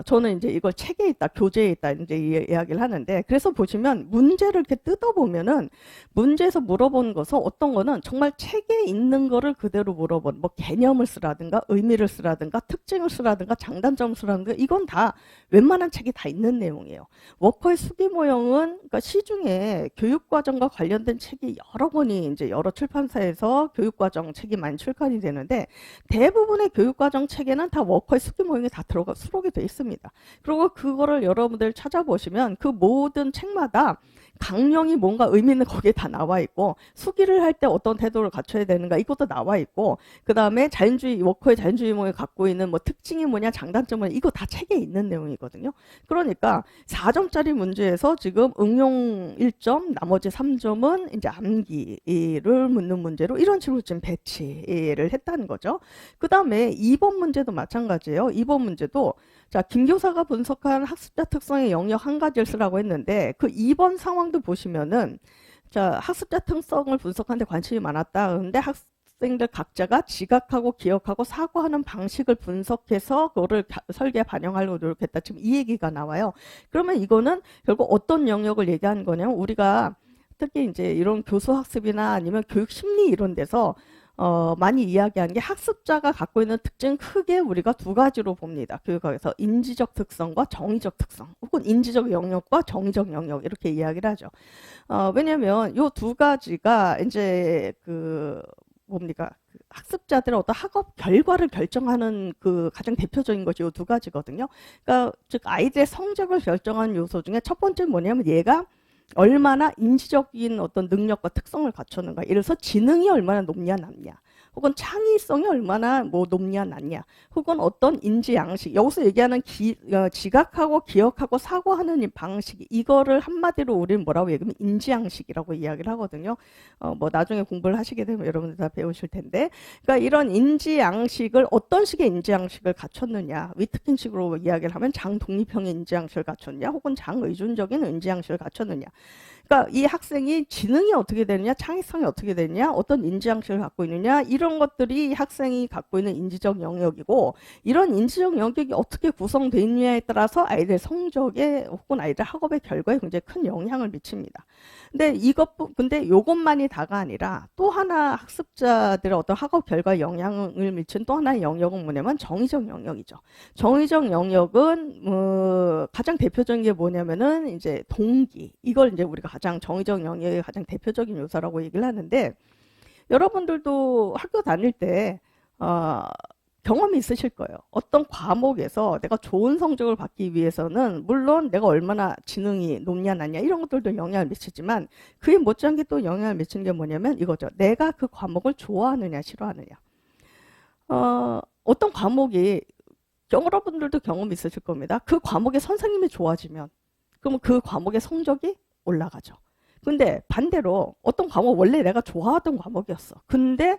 저는 이제 이걸 책에 있다, 교재에 있다 이제 이야기를 하는데, 그래서 보시면 문제를 이렇게 뜯어보면은 문제에서 물어본 것은 어떤 거는 정말 책에 있는 거를 그대로 물어본, 뭐 개념을 쓰라든가 의미를 쓰라든가 특징을 쓰라든가 장단점을 쓰라든가, 이건 다 웬만한 책이 다 있는 내용이에요. 워커의 수기 모형은 그러니까 시중에 교육과정과 관련된 책이 여러 권이 이제 여러 출판사에서 교육과정 책이 많이 출간이 되는데, 대부분의 교육과정 책에는 다 워커의 수기 모형이 다 수록이 돼 있습니다. 그리고 그거를 여러분들 찾아보시면 그 모든 책마다 강령이 뭔가 의미는 거기에 다 나와 있고, 수기를 할 때 어떤 태도를 갖춰야 되는가 이것도 나와 있고, 그 다음에 자연주의 워커의 자연주의 모임이 갖고 있는 뭐 특징이 뭐냐, 장단점은 이거 다 책에 있는 내용이거든요. 그러니까 4점짜리 문제에서 지금 응용 1점, 나머지 3점은 이제 암기를 묻는 문제로 이런 식으로 지금 배치를 했다는 거죠. 그 다음에 2번 문제도 마찬가지예요. 2번 문제도 자, 김 교사가 분석한 학습자 특성의 영역 한 가지를 쓰라고 했는데 그 2번 상황도 보시면은 자, 학습자 특성을 분석하는데 관심이 많았다. 그런데 학생들 각자가 지각하고 기억하고 사고하는 방식을 분석해서 그거를 설계에 반영하려고 노력했다. 지금 이 얘기가 나와요. 그러면 이거는 결국 어떤 영역을 얘기하는 거냐면 우리가 특히 이제 이런 교수 학습이나 아니면 교육 심리 이런 데서 많이 이야기하는 게 학습자가 갖고 있는 특징 크게 우리가 두 가지로 봅니다. 교육학에서 인지적 특성과 정의적 특성, 혹은 인지적 영역과 정의적 영역 이렇게 이야기를 하죠. 왜냐하면 이 두 가지가 이제 그 뭡니까? 학습자들의 어떤 학업 결과를 결정하는 그 가장 대표적인 것이 이 두 가지거든요. 그러니까 즉 아이들의 성적을 결정하는 요소 중에 첫 번째 뭐냐면 얘가 얼마나 인지적인 어떤 능력과 특성을 갖췄는가. 예를 들어서 지능이 얼마나 높냐 낮냐. 혹은 창의성이 얼마나 뭐 높냐 낮냐. 혹은 어떤 인지 양식. 여기서 얘기하는 지각하고 기억하고 사고하는 이 방식. 이거를 한마디로 우리는 뭐라고 얘기하면 인지 양식이라고 이야기를 하거든요. 뭐 나중에 공부를 하시게 되면 여러분들 다 배우실 텐데. 그러니까 이런 인지 양식을 어떤 식의 인지 양식을 갖췄느냐. 위트킨식으로 이야기를 하면 장독립형의 인지 양식을 갖췄냐. 혹은 장의존적인 인지 양식을 갖췄느냐. 그러니까 이 학생이 지능이 어떻게 되느냐, 창의성이 어떻게 되느냐, 어떤 인지 양식을 갖고 있느냐, 이런 것들이 학생이 갖고 있는 인지적 영역이고, 이런 인지적 영역이 어떻게 구성되어 있느냐에 따라서 아이들 성적에 혹은 아이들 학업의 결과에 굉장히 큰 영향을 미칩니다. 근데 요것만이 다가 아니라 또 하나 학습자들의 어떤 학업 결과에 영향을 미친 또 하나의 영역은 뭐냐면 정의적 영역이죠. 정의적 영역은 가장 대표적인 게 뭐냐면은 이제 동기. 이걸 이제 우리가 가장 정의적 영역의 가장 대표적인 요소라고 얘기를 하는데 여러분들도 학교 다닐 때 경험이 있으실 거예요. 어떤 과목에서 내가 좋은 성적을 받기 위해서는 물론 내가 얼마나 지능이 높냐 낮냐 이런 것들도 영향을 미치지만 그에 못지않게 또 영향을 미치는 게 뭐냐면 이거죠. 내가 그 과목을 좋아하느냐 싫어하느냐. 어떤 과목이 여러분들도 경험이 있으실 겁니다. 그 과목의 선생님이 좋아지면 그러면 그 과목의 성적이 올라가죠. 근데 반대로 어떤 과목 원래 내가 좋아하던 과목이었어. 근데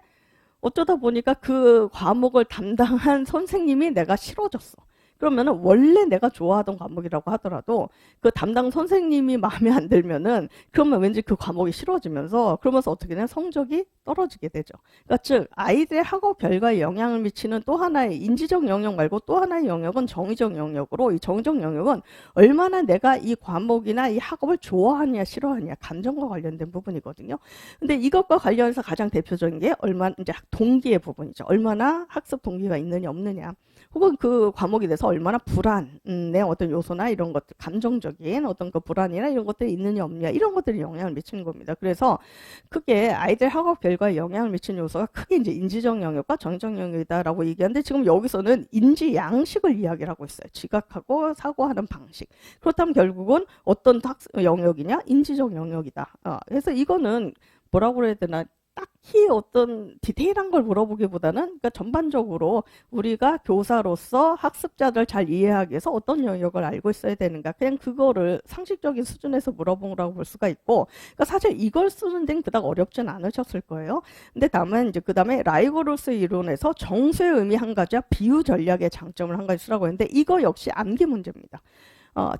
어쩌다 보니까 그 과목을 담당한 선생님이 내가 싫어졌어. 그러면은 원래 내가 좋아하던 과목이라고 하더라도 그 담당 선생님이 마음에 안 들면은 그러면 왠지 그 과목이 싫어지면서 그러면서 어떻게 되냐 성적이 떨어지게 되죠. 그러니까 즉 아이들의 학업 결과에 영향을 미치는 또 하나의 인지적 영역 말고 또 하나의 영역은 정의적 영역으로 이 정의적 영역은 얼마나 내가 이 과목이나 이 학업을 좋아하느냐 싫어하느냐 감정과 관련된 부분이거든요. 근데 이것과 관련해서 가장 대표적인 게 얼마나 이제 동기의 부분이죠. 얼마나 학습 동기가 있느냐 없느냐. 혹은 그 과목에 대해서 얼마나 불안의 어떤 요소나 이런 것들, 감정적인 어떤 그 불안이나 이런 것들이 있느냐 없느냐 이런 것들이 영향을 미치는 겁니다. 그래서 크게 아이들 학업 결과에 영향을 미치는 요소가 크게 이제 인지적 영역과 정의적 영역이다라고 얘기하는데 지금 여기서는 인지 양식을 이야기를 하고 있어요. 지각하고 사고하는 방식. 그렇다면 결국은 어떤 영역이냐? 인지적 영역이다. 그래서 이거는 뭐라고 해야 되나? 딱히 어떤 디테일한 걸 물어보기보다는 그러니까 전반적으로 우리가 교사로서 학습자들 잘 이해하기 위해서 어떤 영역을 알고 있어야 되는가 그냥 그거를 상식적인 수준에서 물어본 거라고 볼 수가 있고 그러니까 사실 이걸 쓰는 데는 그닥 어렵진 않으셨을 거예요. 근데 다만 이제 그다음에 라이고로스 이론에서 정수의 의미 한 가지와 비유 전략의 장점을 한 가지 쓰라고 했는데 이거 역시 암기 문제입니다.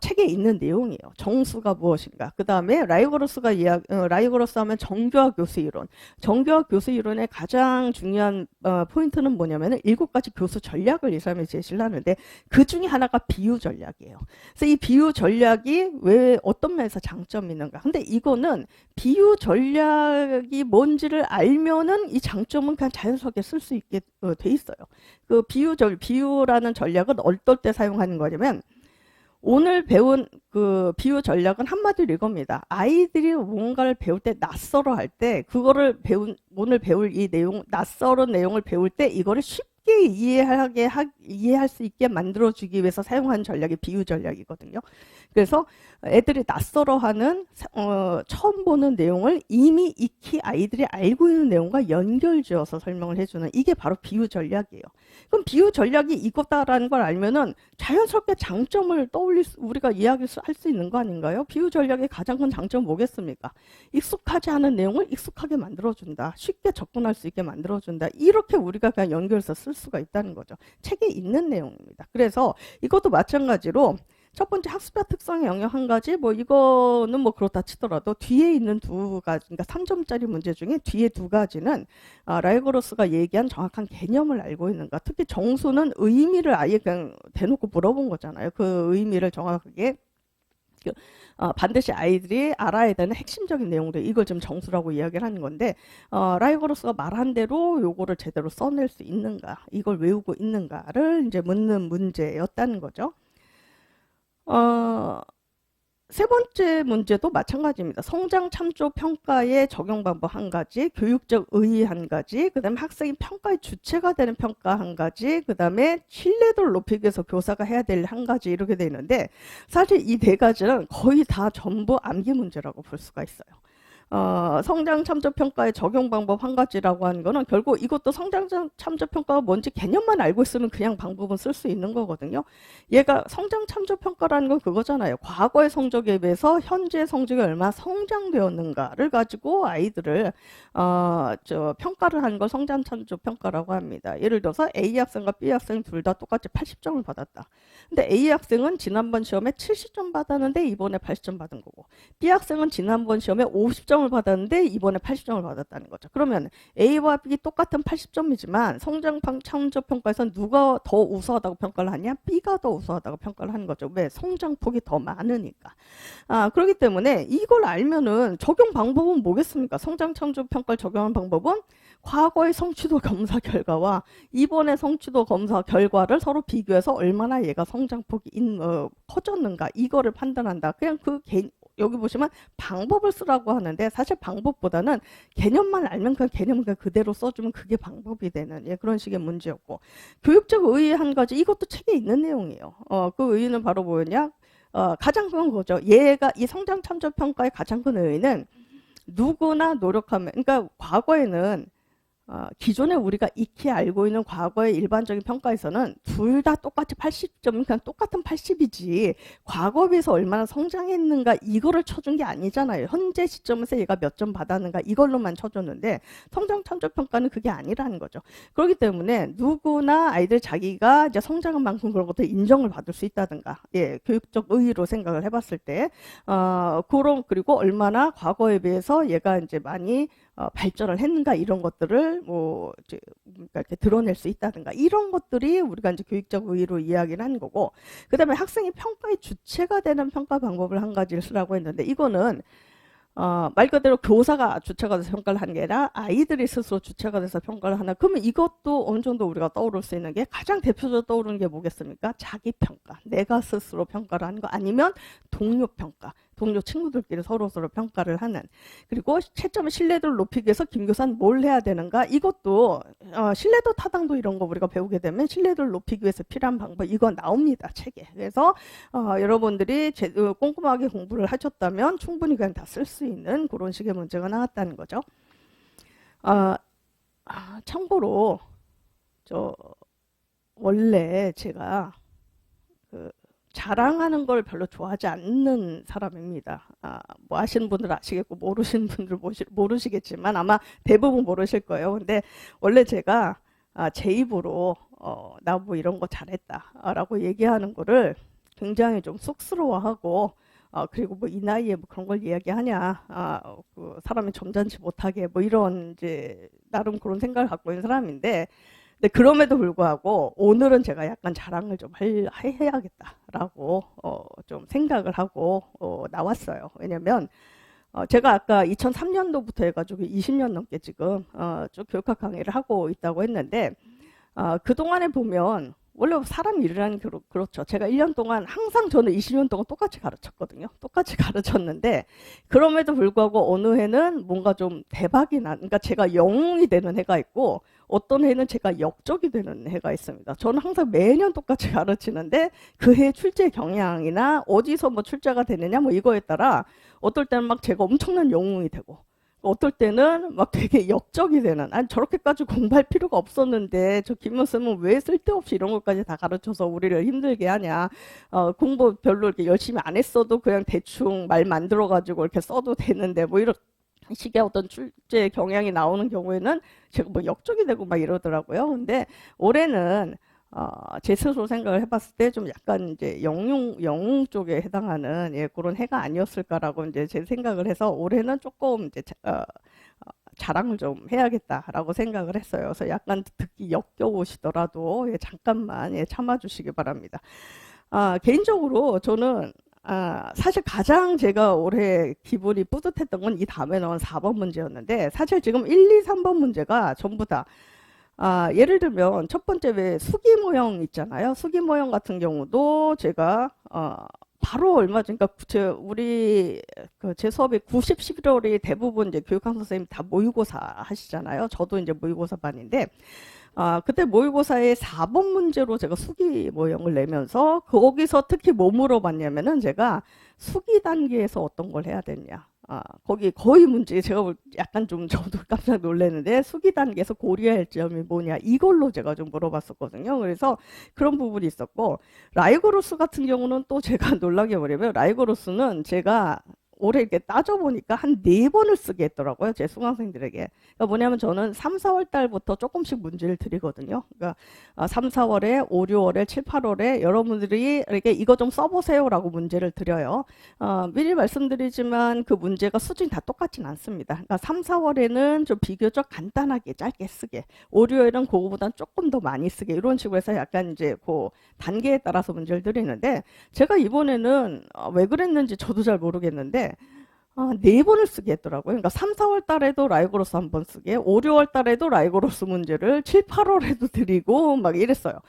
책에 있는 내용이에요. 정수가 무엇인가. 그 다음에 라이고로스 하면 정교화 교수 이론. 정교화 교수 이론의 가장 중요한 포인트는 뭐냐면 7가지 교수 전략을 이 사람이 제시를 하는데 그 중에 하나가 비유 전략이에요. 그래서 이 비유 전략이 왜 어떤 면에서 장점이 있는가. 근데 이거는 비유 전략이 뭔지를 알면은 이 장점은 그냥 자연스럽게 쓸 수 있게 돼 있어요. 그 비유라는 전략은 어떨 때 사용하는 거냐면 오늘 배운 그 비유 전략은 한마디로 이겁니다. 아이들이 뭔가를 배울 때 낯설어 할 때 그거를 오늘 배울 이 내용 낯설은 내용을 배울 때 이거를 쉽게 쉽게 이해할 수 있게 만들어주기 위해서 사용한 전략이 비유 전략이거든요. 그래서 애들이 낯설어하는 처음 보는 내용을 이미 익히 아이들이 알고 있는 내용과 연결지어서 설명을 해주는 이게 바로 비유 전략이에요. 그럼 비유 전략이 이거다라는 걸 알면은 자연스럽게 장점을 우리가 이야기할 수 있는 거 아닌가요? 비유 전략의 가장 큰 장점은 뭐겠습니까? 익숙하지 않은 내용을 익숙하게 만들어준다. 쉽게 접근할 수 있게 만들어준다. 이렇게 우리가 그냥 연결해서 쓸 수가 있다는 거죠. 책에 있는 내용입니다. 그래서 이것도 마찬가지로 첫 번째 학습자 특성의 영역 한 가지, 뭐 이거는 뭐 그렇다 치더라도 뒤에 있는 두 가지, 그러니까 3점짜리 문제 중에 뒤에 두 가지는 라이거러스가 얘기한 정확한 개념을 알고 있는가. 특히 정수는 의미를 아예 그냥 대놓고 물어본 거잖아요. 그 의미를 정확하게 반드시 아이들이 알아야 되는 핵심적인 내용들, 이걸 좀 정수라고 이야기를 하는 건데 라이거러스가 말한 대로 요거를 제대로 써낼 수 있는가, 이걸 외우고 있는가를 이제 묻는 문제였다는 거죠. 세 번째 문제도 마찬가지입니다. 성장 참조 평가의 적용 방법 한 가지, 교육적 의의 한 가지, 그 다음에 학생이 평가의 주체가 되는 평가 한 가지, 그 다음에 신뢰도를 높이기 위해서 교사가 해야 될 한 가지, 이렇게 되어 있는데 사실 이 네 가지는 거의 다 전부 암기 문제라고 볼 수가 있어요. 성장 참조 평가의 적용 방법 한 가지라고 하는 거는 결국 이것도 성장 참조 평가가 뭔지 개념만 알고 있으면 그냥 방법은 쓸 수 있는 거거든요. 얘가 성장 참조 평가라는 건 그거잖아요. 과거의 성적에 비해서 현재 성적이 얼마나 성장되었는가를 가지고 아이들을 평가를 하는 걸 성장 참조 평가라고 합니다. 예를 들어서 A 학생과 B 학생 둘 다 똑같이 80점을 받았다. 근데 A 학생은 지난번 시험에 70점 받았는데 이번에 80점 받은 거고, B 학생은 지난번 시험에 50점 을 받았는데 이번에 80점을 받았다는 거죠. 그러면 A와 B 똑같은 80점이지만 성장 참조 평가에서는 누가 더 우수하다고 평가를 하냐? B가 더 우수하다고 평가를 하는 거죠. 왜? 성장폭이 더 많으니까. 그렇기 때문에 이걸 알면은 적용 방법은 뭐겠습니까? 성장 참조 평가를 적용한 방법은 과거의 성취도 검사 결과와 이번의 성취도 검사 결과를 서로 비교해서 얼마나 얘가 성장폭이 커졌는가, 이거를 판단한다. 그냥 여기 보시면 방법을 쓰라고 하는데 사실 방법보다는 개념만 알면 그 개념을 그대로 써주면 그게 방법이 되는 그런 식의 문제였고, 교육적 의의 한 가지, 이것도 책에 있는 내용이에요. 그 의의는 바로 뭐였냐? 가장 큰 거죠. 얘가 이 성장 참조 평가의 가장 큰 의의는 누구나 노력하면, 그러니까 과거에는 기존에 우리가 익히 알고 있는 과거의 일반적인 평가에서는 둘 다 똑같이 80점, 그냥 똑같은 80이지 과거에 비해서 얼마나 성장했는가 이거를 쳐준 게 아니잖아요. 현재 시점에서 얘가 몇 점 받았는가 이걸로만 쳐줬는데 성장 참조 평가는 그게 아니라는 거죠. 그렇기 때문에 누구나 아이들 자기가 이제 성장한 만큼 그런 것들 인정을 받을 수 있다든가, 교육적 의의로 생각을 해봤을 때 그리고 얼마나 과거에 비해서 얘가 이제 많이 발전을 했는가, 이런 것들을 이렇게 드러낼 수 있다든가, 이런 것들이 우리가 이제 교육적 의의로 이야기를 하는 거고, 그 다음에 학생이 평가의 주체가 되는 평가 방법을 한 가지를 쓰라고 했는데, 이거는 말 그대로 교사가 주체가 돼서 평가를 하는 게 아니라 아이들이 스스로 주체가 돼서 평가를 하나. 그러면 이것도 어느 정도 우리가 떠오를 수 있는 게, 가장 대표적으로 떠오르는 게 뭐겠습니까? 자기 평가, 내가 스스로 평가를 하는 거, 아니면 동료 평가, 동료 친구들끼리 서로 평가를 하는. 그리고 채점의 신뢰도를 높이기 위해서 김 교사는 뭘 해야 되는가, 이것도 신뢰도 타당도 이런 거 우리가 배우게 되면 신뢰도를 높이기 위해서 필요한 방법, 이거 나옵니다, 책에. 그래서 여러분들이 꼼꼼하게 공부를 하셨다면 충분히 그냥 다 쓸 수 있는 그런 식의 문제가 나왔다는 거죠. 참고로 원래 제가 자랑하는 걸 별로 좋아하지 않는 사람입니다. 뭐 아시는 분들 아시겠고 모르시는 분들 모르시겠지만 아마 대부분 모르실 거예요. 근데 원래 제가 제 입으로 나 뭐 이런 거 잘했다라고 얘기하는 거를 굉장히 좀 쑥스러워하고, 그리고 뭐 이 나이에 뭐 그런 걸 이야기하냐, 그 사람이 점잖지 못하게, 뭐 이런 이제 나름 그런 생각을 갖고 있는 사람인데, 근데 그럼에도 불구하고 오늘은 제가 약간 자랑을 좀 해야겠다라고 좀 생각을 하고 나왔어요. 왜냐면 제가 아까 2003년도부터 해가지고 20년 넘게 지금 쭉 교육학 강의를 하고 있다고 했는데, 그동안에 보면 원래 사람 일이라는 게 그렇죠. 제가 1년 동안 항상 저는 20년 동안 똑같이 가르쳤거든요. 똑같이 가르쳤는데 그럼에도 불구하고 어느 해는 뭔가 좀 대박이 난, 그러니까 제가 영웅이 되는 해가 있고 어떤 해는 제가 역적이 되는 해가 있습니다. 저는 항상 매년 똑같이 가르치는데 그 해 출제 경향이나 어디서 뭐 출제가 되느냐 뭐 이거에 따라 어떨 때는 막 제가 엄청난 영웅이 되고 어떨 때는 막 되게 역적이 되는, 아니 저렇게까지 공부할 필요가 없었는데 저 김문쌤은 왜 쓸데없이 이런 것까지 다 가르쳐서 우리를 힘들게 하냐, 공부 별로 이렇게 열심히 안 했어도 그냥 대충 말 만들어 가지고 이렇게 써도 되는데 뭐 이런 식의 어떤 출제 경향이 나오는 경우에는 제가 뭐 역적이 되고 막 이러더라고요. 근데 올해는 제 스스로 생각을 해봤을 때 좀 약간 이제 영웅 쪽에 해당하는 예, 그런 해가 아니었을까라고 이제 제 생각을 해서 올해는 조금 이제 자랑을 좀 해야겠다라고 생각을 했어요. 그래서 약간 듣기 역겨우시더라도 예, 잠깐만 예, 참아주시기 바랍니다. 개인적으로 저는 사실 가장 제가 올해 기분이 뿌듯했던 건 이 다음에 나온 4번 문제였는데 사실 지금 1, 2, 3번 문제가 전부 다 예를 들면 첫 번째 왜 수기 모형 있잖아요. 수기 모형 같은 경우도 제가 바로 얼마 전, 그러니까 우리 제 수업이 90, 11월이 대부분 이제 교육학 선생님 다 모의고사 하시잖아요. 저도 이제 모의고사 반인데 그때 모의고사의 4번 문제로 제가 수기 모형을 내면서 거기서 특히 뭐 물어봤냐면은 제가 수기 단계에서 어떤 걸 해야 되냐. 거기 거의 문제 제가 약간 좀 저도 깜짝 놀랐는데 수기 단계에서 고려할 점이 뭐냐 이걸로 제가 좀 물어봤었거든요. 그래서 그런 부분이 있었고 라이고로스 같은 경우는 또 제가 놀라게 뭐냐면 라이고로스는 제가 올해 이렇게 따져보니까 한 4번을 쓰게 했더라고요. 제 수강생들에게. 그러니까 뭐냐면 저는 3, 4월 달부터 조금씩 문제를 드리거든요. 그러니까 3, 4월에, 5, 6월에, 7, 8월에 여러분들이 이렇게 이거 좀 써보세요 라고 문제를 드려요. 미리 말씀드리지만 그 문제가 수준이 다 똑같진 않습니다. 그러니까 3, 4월에는 좀 비교적 간단하게 짧게 쓰게, 5, 6월에는 그거보다 조금 더 많이 쓰게 이런 식으로 해서 약간 이제 그 단계에 따라서 문제를 드리는데 제가 이번에는 왜 그랬는지 저도 잘 모르겠는데 4번을 쓰게 했더라고요. 그러니까 3, 4월 달에도 라이고로스 한 번 쓰게, 5, 6월 달에도 라이고로스 문제를 7, 8월에도 드리고 막 이랬어요.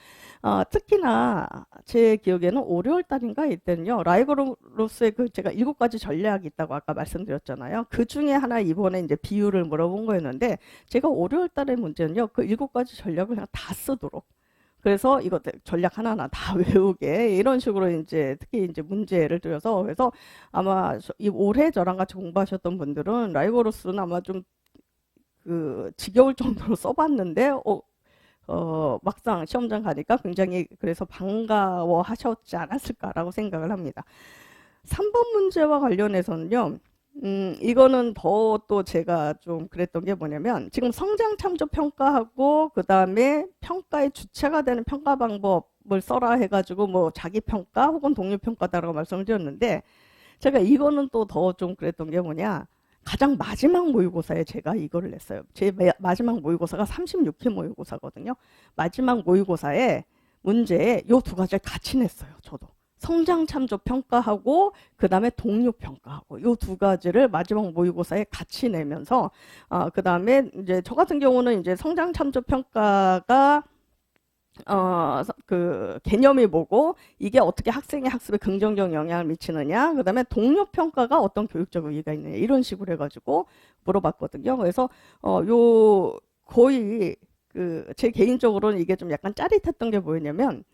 특히나 제 기억에는 5, 6월 달인가 이때는요. 라이고로스의 그 제가 7가지 전략이 있다고 아까 말씀드렸잖아요. 그 중에 하나 이번에 이제 비율을 물어본 거였는데 제가 5, 6월 달의 문제는요. 그 7가지 전략을 그냥 다 쓰도록. 그래서 이거 전략 하나하나 다 외우게 이런 식으로 이제 특히 이제 문제를 드려서 그래서 아마 이 올해 저랑 같이 공부하셨던 분들은 라이고로스는 아마 좀 그 지겨울 정도로 써봤는데 막상 시험장 가니까 굉장히 그래서 반가워 하셨지 않았을까라고 생각을 합니다. 3번 문제와 관련해서는요. 이거는 더 또 제가 좀 그랬던 게 뭐냐면 지금 성장 참조 평가하고 그 다음에 평가의 주체가 되는 평가 방법을 써라 해가지고 뭐 자기 평가 혹은 동료 평가다라고 말씀을 드렸는데 제가 이거는 또 더 좀 그랬던 게 뭐냐 가장 마지막 모의고사에 제가 이거를 냈어요. 제 마지막 모의고사가 36회 모의고사거든요. 마지막 모의고사에 문제에 요 2가지를 같이 냈어요. 저도. 성장 참조 평가하고 그 다음에 동료 평가하고 이 2가지를 마지막 모의고사에 같이 내면서 그 다음에 이제 저 같은 경우는 이제 성장 참조 평가가 그 개념이 뭐고 이게 어떻게 학생의 학습에 긍정적 영향을 미치느냐 그 다음에 동료 평가가 어떤 교육적 의의가 있느냐 이런 식으로 해가지고 물어봤거든요. 그래서 요 거의 그 제 개인적으로는 이게 좀 약간 짜릿했던 게 뭐였냐면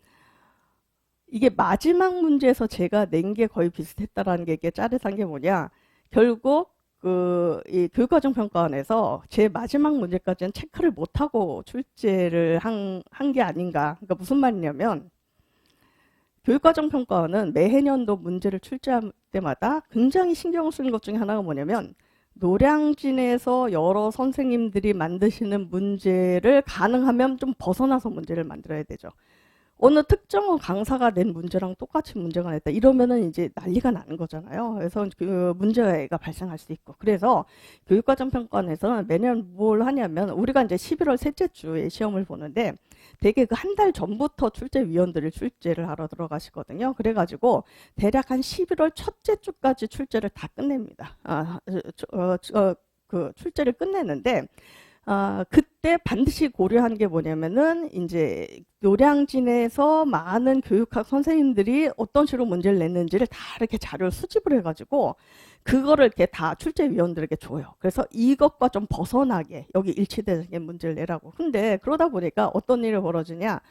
이게 마지막 문제에서 제가 낸 게 거의 비슷했다라는 게 이게 짜릿한 게 뭐냐 결국 이 교육과정 평가원에서 제 마지막 문제까지는 체크를 못하고 출제를 한 게 아닌가. 그러니까 무슨 말이냐면 교육과정 평가원은 매해년도 문제를 출제할 때마다 굉장히 신경을 쓰는 것 중에 하나가 뭐냐면 노량진에서 여러 선생님들이 만드시는 문제를 가능하면 좀 벗어나서 문제를 만들어야 되죠. 어느 특정 강사가 낸 문제랑 똑같이 문제가 냈다. 이러면은 이제 난리가 나는 거잖아요. 그래서 그 문제가 발생할 수 있고. 그래서 교육과정 평가원에서는 매년 뭘 하냐면 우리가 이제 11월 셋째 주에 시험을 보는데 되게 그 한 달 전부터 출제위원들이 출제를 하러 들어가시거든요. 그래가지고 대략 한 11월 첫째 주까지 출제를 다 끝냅니다. 그 출제를 끝내는데 그때 반드시 고려한 게 뭐냐면은 이제 노량진에서 많은 교육학 선생님들이 어떤 식으로 문제를 냈는지를 다 이렇게 자료를 수집을 해가지고 그거를 이렇게 다 출제위원들에게 줘요. 그래서 이것과 좀 벗어나게 여기 일치되는 문제를 내라고. 근데 그러다 보니까 어떤 일이 벌어지냐?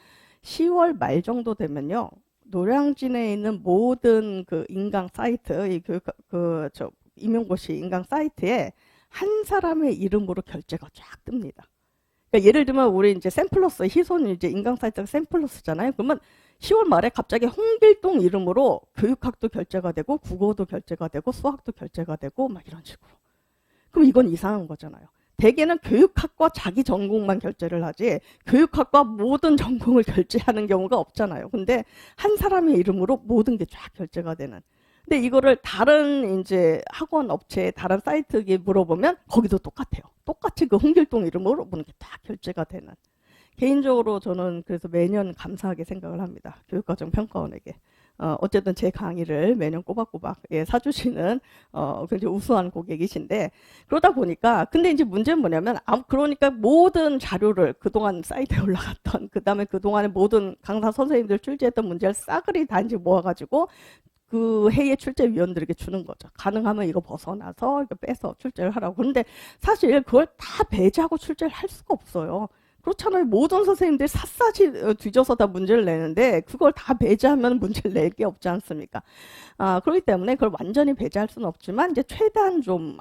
10월 말 정도 되면요. 노량진에 있는 모든 그 인강 사이트, 이 교육 그저 임용고시 인강 사이트에 한 사람의 이름으로 결제가 쫙 뜹니다. 그러니까 예를 들면 우리 이제 샘플러스 희손 이제 인강 사이트가 샘플러스잖아요. 그러면 10월 말에 갑자기 홍길동 이름으로 교육학도 결제가 되고 국어도 결제가 되고 수학도 결제가 되고 막 이런 식으로. 그럼 이건 이상한 거잖아요. 대개는 교육학과 자기 전공만 결제를 하지 교육학과 모든 전공을 결제하는 경우가 없잖아요. 근데 한 사람의 이름으로 모든 게 쫙 결제가 되는. 근데 이거를 다른 이제 학원 업체, 다른 사이트에 물어보면 거기도 똑같아요. 똑같이 그 홍길동 이름으로 모든 게 다 결제가 되는. 개인적으로 저는 그래서 매년 감사하게 생각을 합니다. 교육과정 평가원에게. 어쨌든 제 강의를 매년 꼬박꼬박 사주시는 굉장히 우수한 고객이신데 그러다 보니까 근데 이제 문제는 뭐냐면 그러니까 모든 자료를 그동안 사이트에 올라갔던 그다음에 그동안에 모든 강사 선생님들 출제했던 문제를 싸그리 다 이제 모아가지고 그 해외 출제위원들에게 주는 거죠. 가능하면 이거 벗어나서 이거 빼서 출제를 하라고. 그런데 사실 그걸 다 배제하고 출제를 할 수가 없어요. 그렇잖아요. 모든 선생님들이 샅샅이 뒤져서 다 문제를 내는데 그걸 다 배제하면 문제를 낼 게 없지 않습니까? 그렇기 때문에 그걸 완전히 배제할 수는 없지만 이제 최대한 좀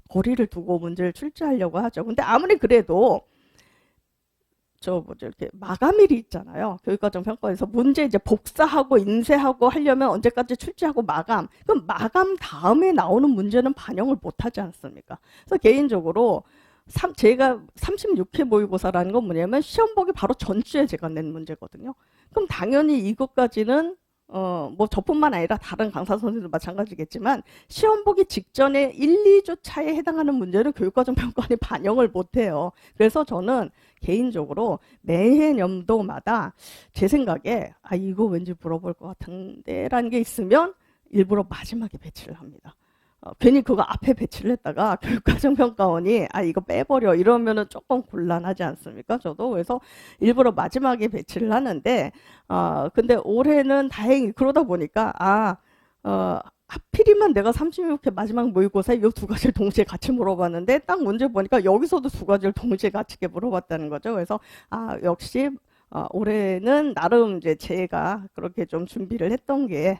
거리를 두고 문제를 출제하려고 하죠. 근데 아무리 그래도 이렇게 마감일이 있잖아요. 교육과정 평가에서 문제 이제 복사하고 인쇄하고 하려면 언제까지 출제하고 마감. 그럼 마감 다음에 나오는 문제는 반영을 못 하지 않습니까? 그래서 개인적으로 제가 36회 모의고사라는 건 뭐냐면 시험 보기 바로 전주에 제가 낸 문제거든요. 그럼 당연히 이것까지는 뭐 저뿐만 아니라 다른 강사 선생님도 마찬가지겠지만 시험 보기 직전에 1, 2주 차에 해당하는 문제를 교육과정 평가원이 반영을 못해요. 그래서 저는 개인적으로 매해 연도마다 제 생각에 이거 왠지 물어볼 것 같은데 라는 게 있으면 일부러 마지막에 배치를 합니다. 괜히 그거 앞에 배치를 했다가 교육과정평가원이 이거 빼버려 이러면은 조금 곤란하지 않습니까? 저도 그래서 일부러 마지막에 배치를 하는데 근데 올해는 다행히 그러다 보니까 하필이면 내가 36회 마지막 모의고사에 이 두 가지를 동시에 같이 물어봤는데 딱 문제 보니까 여기서도 두 가지를 동시에 같이 물어봤다는 거죠. 그래서 역시 올해는 나름 이제 제가 그렇게 좀 준비를 했던 게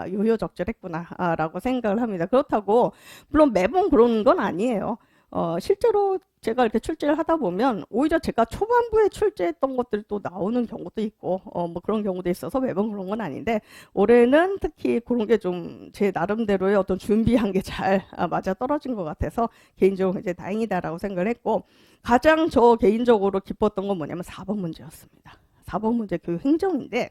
요요적절했구나라고 생각을 합니다. 그렇다고 물론 매번 그런 건 아니에요. 실제로 제가 이렇게 출제를 하다 보면 오히려 제가 초반부에 출제했던 것들이 또 나오는 경우도 있고 뭐 그런 경우도 있어서 매번 그런 건 아닌데 올해는 특히 그런 게 좀 제 나름대로의 어떤 준비한 게 잘 맞아 떨어진 것 같아서 개인적으로 이제 다행이다라고 생각을 했고 가장 저 개인적으로 기뻤던 건 뭐냐면 4번 문제였습니다. 4번 문제 교육 행정인데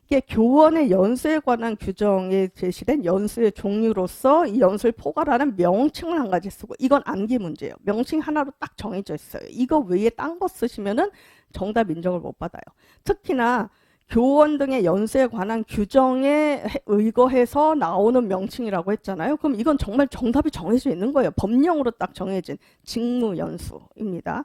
이게 교원의 연수에 관한 규정에 제시된 연수의 종류로서 이 연수를 포괄하는 명칭을 한 가지 쓰고 이건 암기 문제예요. 명칭 하나로 딱 정해져 있어요. 이거 외에 딴 거 쓰시면은 정답 인정을 못 받아요. 특히나 교원 등의 연수에 관한 규정에 의거해서 나오는 명칭이라고 했잖아요. 그럼 이건 정말 정답이 정해져 있는 거예요. 법령으로 딱 정해진 직무연수입니다.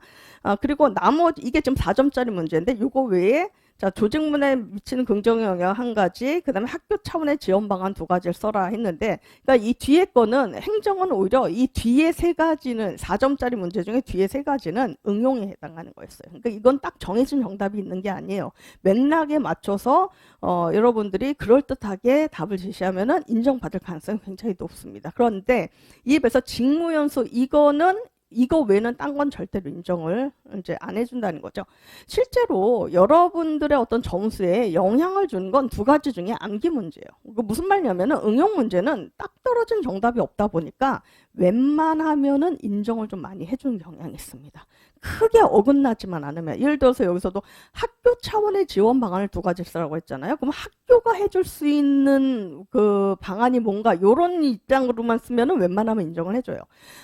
그리고 나머지 이게 지금 4점짜리 문제인데 이거 외에 자, 조직문화에 미치는 긍정 영향 한 가지, 그 다음에 학교 차원의 지원 방안 두 가지를 써라 했는데, 그러니까 이 뒤에 거는 행정은 오히려 이 뒤에 세 가지는 4점짜리 문제 중에 뒤에 세 가지는 응용에 해당하는 거였어요. 그러니까 이건 딱 정해진 정답이 있는 게 아니에요. 맥락에 맞춰서 여러분들이 그럴듯하게 답을 제시하면은 인정받을 가능성이 굉장히 높습니다. 그런데 이에 비해서 직무연수 이거 외에는 딴 건 절대로 인정을 이제 안 해준다는 거죠. 실제로 여러분들의 어떤 점수에 영향을 주는 건 두 가지 중에 암기 문제예요. 이거 무슨 말이냐면은 응용 문제는 딱 떨어진 정답이 없다 보니까 웬만하면은 인정을 좀 많이 해주는 경향이 있습니다. 크게 어긋나지만 않으면 예를 들어서 여기서도 학교 차원의 지원 방안을 두 가지 쓰라고 했잖아요. 그럼 학교가 해줄 수 있는 그 방안이 뭔가 이런 입장으로만 쓰면은 웬만하면 인정을 해줘요.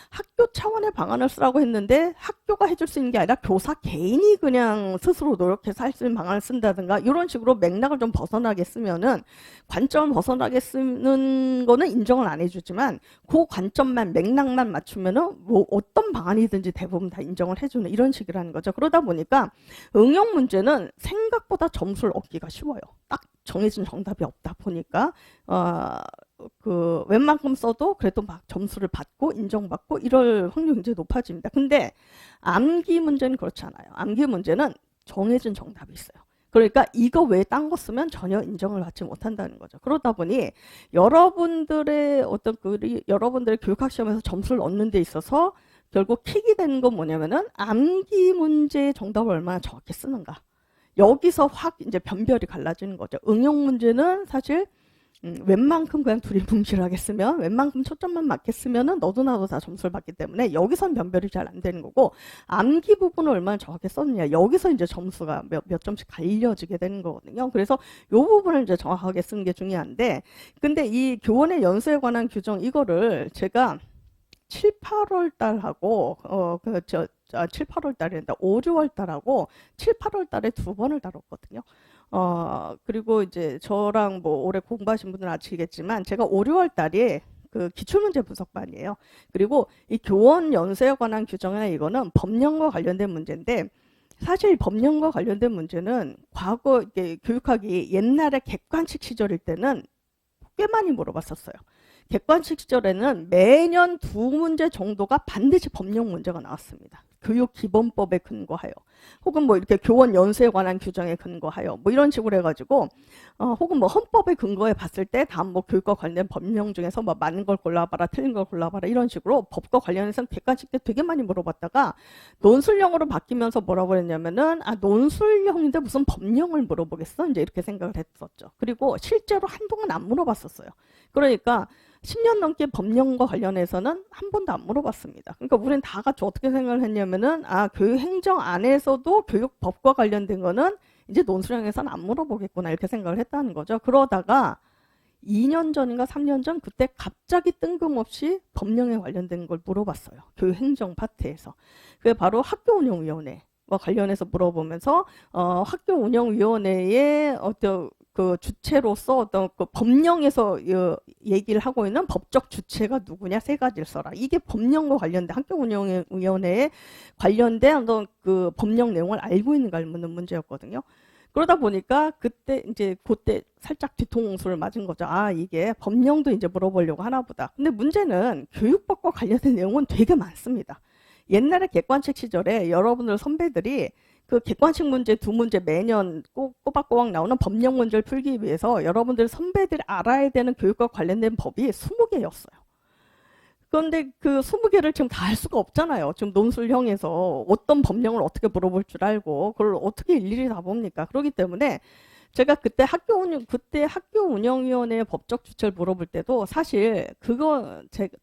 학교 차원의 방안을 쓰라고 했는데 학교가 해줄 수 있는 게 아니라 교사 개인이 그냥 스스로 노력해서 할 수 있는 방안을 쓴다든가 이런 식으로 맥락을 좀 벗어나게 쓰면은 관점을 벗어나게 쓰는 거는 인정을 안 해주지만 그 관점만 맥락만 맞추면은 뭐 어떤 방안이든지 대부분 다 인정을 해주는 이런 식이라는 거죠. 그러다 보니까 응용 문제는 생각보다 점수를 얻기가 쉬워요. 딱 정해진 정답이 없다 보니까 그 웬만큼 써도 그래도 막 점수를 받고 인정받고 이럴 확률이 굉장히 높아집니다. 근데 암기 문제는 그렇지 않아요. 암기 문제는 정해진 정답이 있어요. 그러니까 이거 외에 딴 거 쓰면 전혀 인정을 받지 못한다는 거죠. 그러다 보니 여러분들의 여러분들의 교육학 시험에서 점수를 얻는 데 있어서 결국 킥이 되는 건 뭐냐면은 암기 문제의 정답을 얼마나 정확히 쓰는가. 여기서 확 이제 변별이 갈라지는 거죠. 응용 문제는 사실 웬만큼 그냥 두리뭉실하게 쓰면 웬만큼 초점만 맞게 쓰면은 너도 나도 다 점수를 받기 때문에 여기선 변별이 잘 안 되는 거고 암기 부분을 얼마나 정확히 썼느냐 여기서 이제 점수가 몇 점씩 갈려지게 되는 거거든요. 그래서 이 부분을 이제 정확하게 쓰는 게 중요한데 근데 이 교원의 연수에 관한 규정 이거를 제가 7, 8월 달하고 7, 8월 달이란다. 5, 6월 달하고 7, 8월 달에 두 번을 다뤘거든요. 그리고 이제 저랑 뭐 올해 공부하신 분들은 아시겠지만 제가 5, 6월 달에 그 기출문제 분석반이에요. 그리고 이 교원 연수에 관한 규정이나 이거는 법령과 관련된 문제인데 사실 법령과 관련된 문제는 과거 이게 교육학이 옛날에 객관식 시절일 때는 꽤 많이 물어봤었어요. 객관식 시절에는 매년 두 문제 정도가 반드시 법령 문제가 나왔습니다. 교육기본법에 근거하여 혹은 뭐 이렇게 교원 연수에 관한 규정에 근거하여 뭐 이런 식으로 해가지고 혹은 뭐 헌법에 근거해 봤을 때 다음 뭐 교육과 관련된 법령 중에서 뭐 맞는 걸 골라봐라 틀린 걸 골라봐라 이런 식으로 법과 관련해서 객관식 때 되게 많이 물어봤다가 논술형으로 바뀌면서 뭐라고 했냐면은 논술형인데 무슨 법령을 물어보겠어 이제 이렇게 생각을 했었죠. 그리고 실제로 한동안 안 물어봤었어요. 그러니까 10년 넘게 법령과 관련해서는 한 번도 안 물어봤습니다. 그러니까 우리는 다 같이 어떻게 생각을 했냐면은 교육행정 안에서도 교육법과 관련된 거는 이제 논술형에서는 안 물어보겠구나 이렇게 생각을 했다는 거죠. 그러다가 2년 전인가 3년 전 그때 갑자기 뜬금없이 법령에 관련된 걸 물어봤어요. 교육행정 파트에서. 그게 바로 학교운영위원회와 관련해서 물어보면서 학교운영위원회의 어떤 그 주체로서 어떤 그 법령에서 얘기를 하고 있는 법적 주체가 누구냐 세 가지를 써라. 이게 법령과 관련된 학교운영위원회에 관련된 어떤 그 법령 내용을 알고 있는가를 묻는 문제였거든요. 그러다 보니까 그때 살짝 뒤통수를 맞은 거죠. 이게 법령도 이제 물어보려고 하나 보다. 근데 문제는 교육법과 관련된 내용은 되게 많습니다. 옛날에 객관식 시절에 여러분들 선배들이 그 객관식 문제 두 문제 매년 꼬박꼬박 나오는 법령 문제를 풀기 위해서 여러분들 선배들이 알아야 되는 교육과 관련된 법이 20개였어요. 그런데 그 20개를 지금 다 할 수가 없잖아요. 지금 논술형에서 어떤 법령을 어떻게 물어볼 줄 알고 그걸 어떻게 일일이 다 봅니까? 그렇기 때문에 제가 그때 학교운영위원회 법적 주체를 물어볼 때도 사실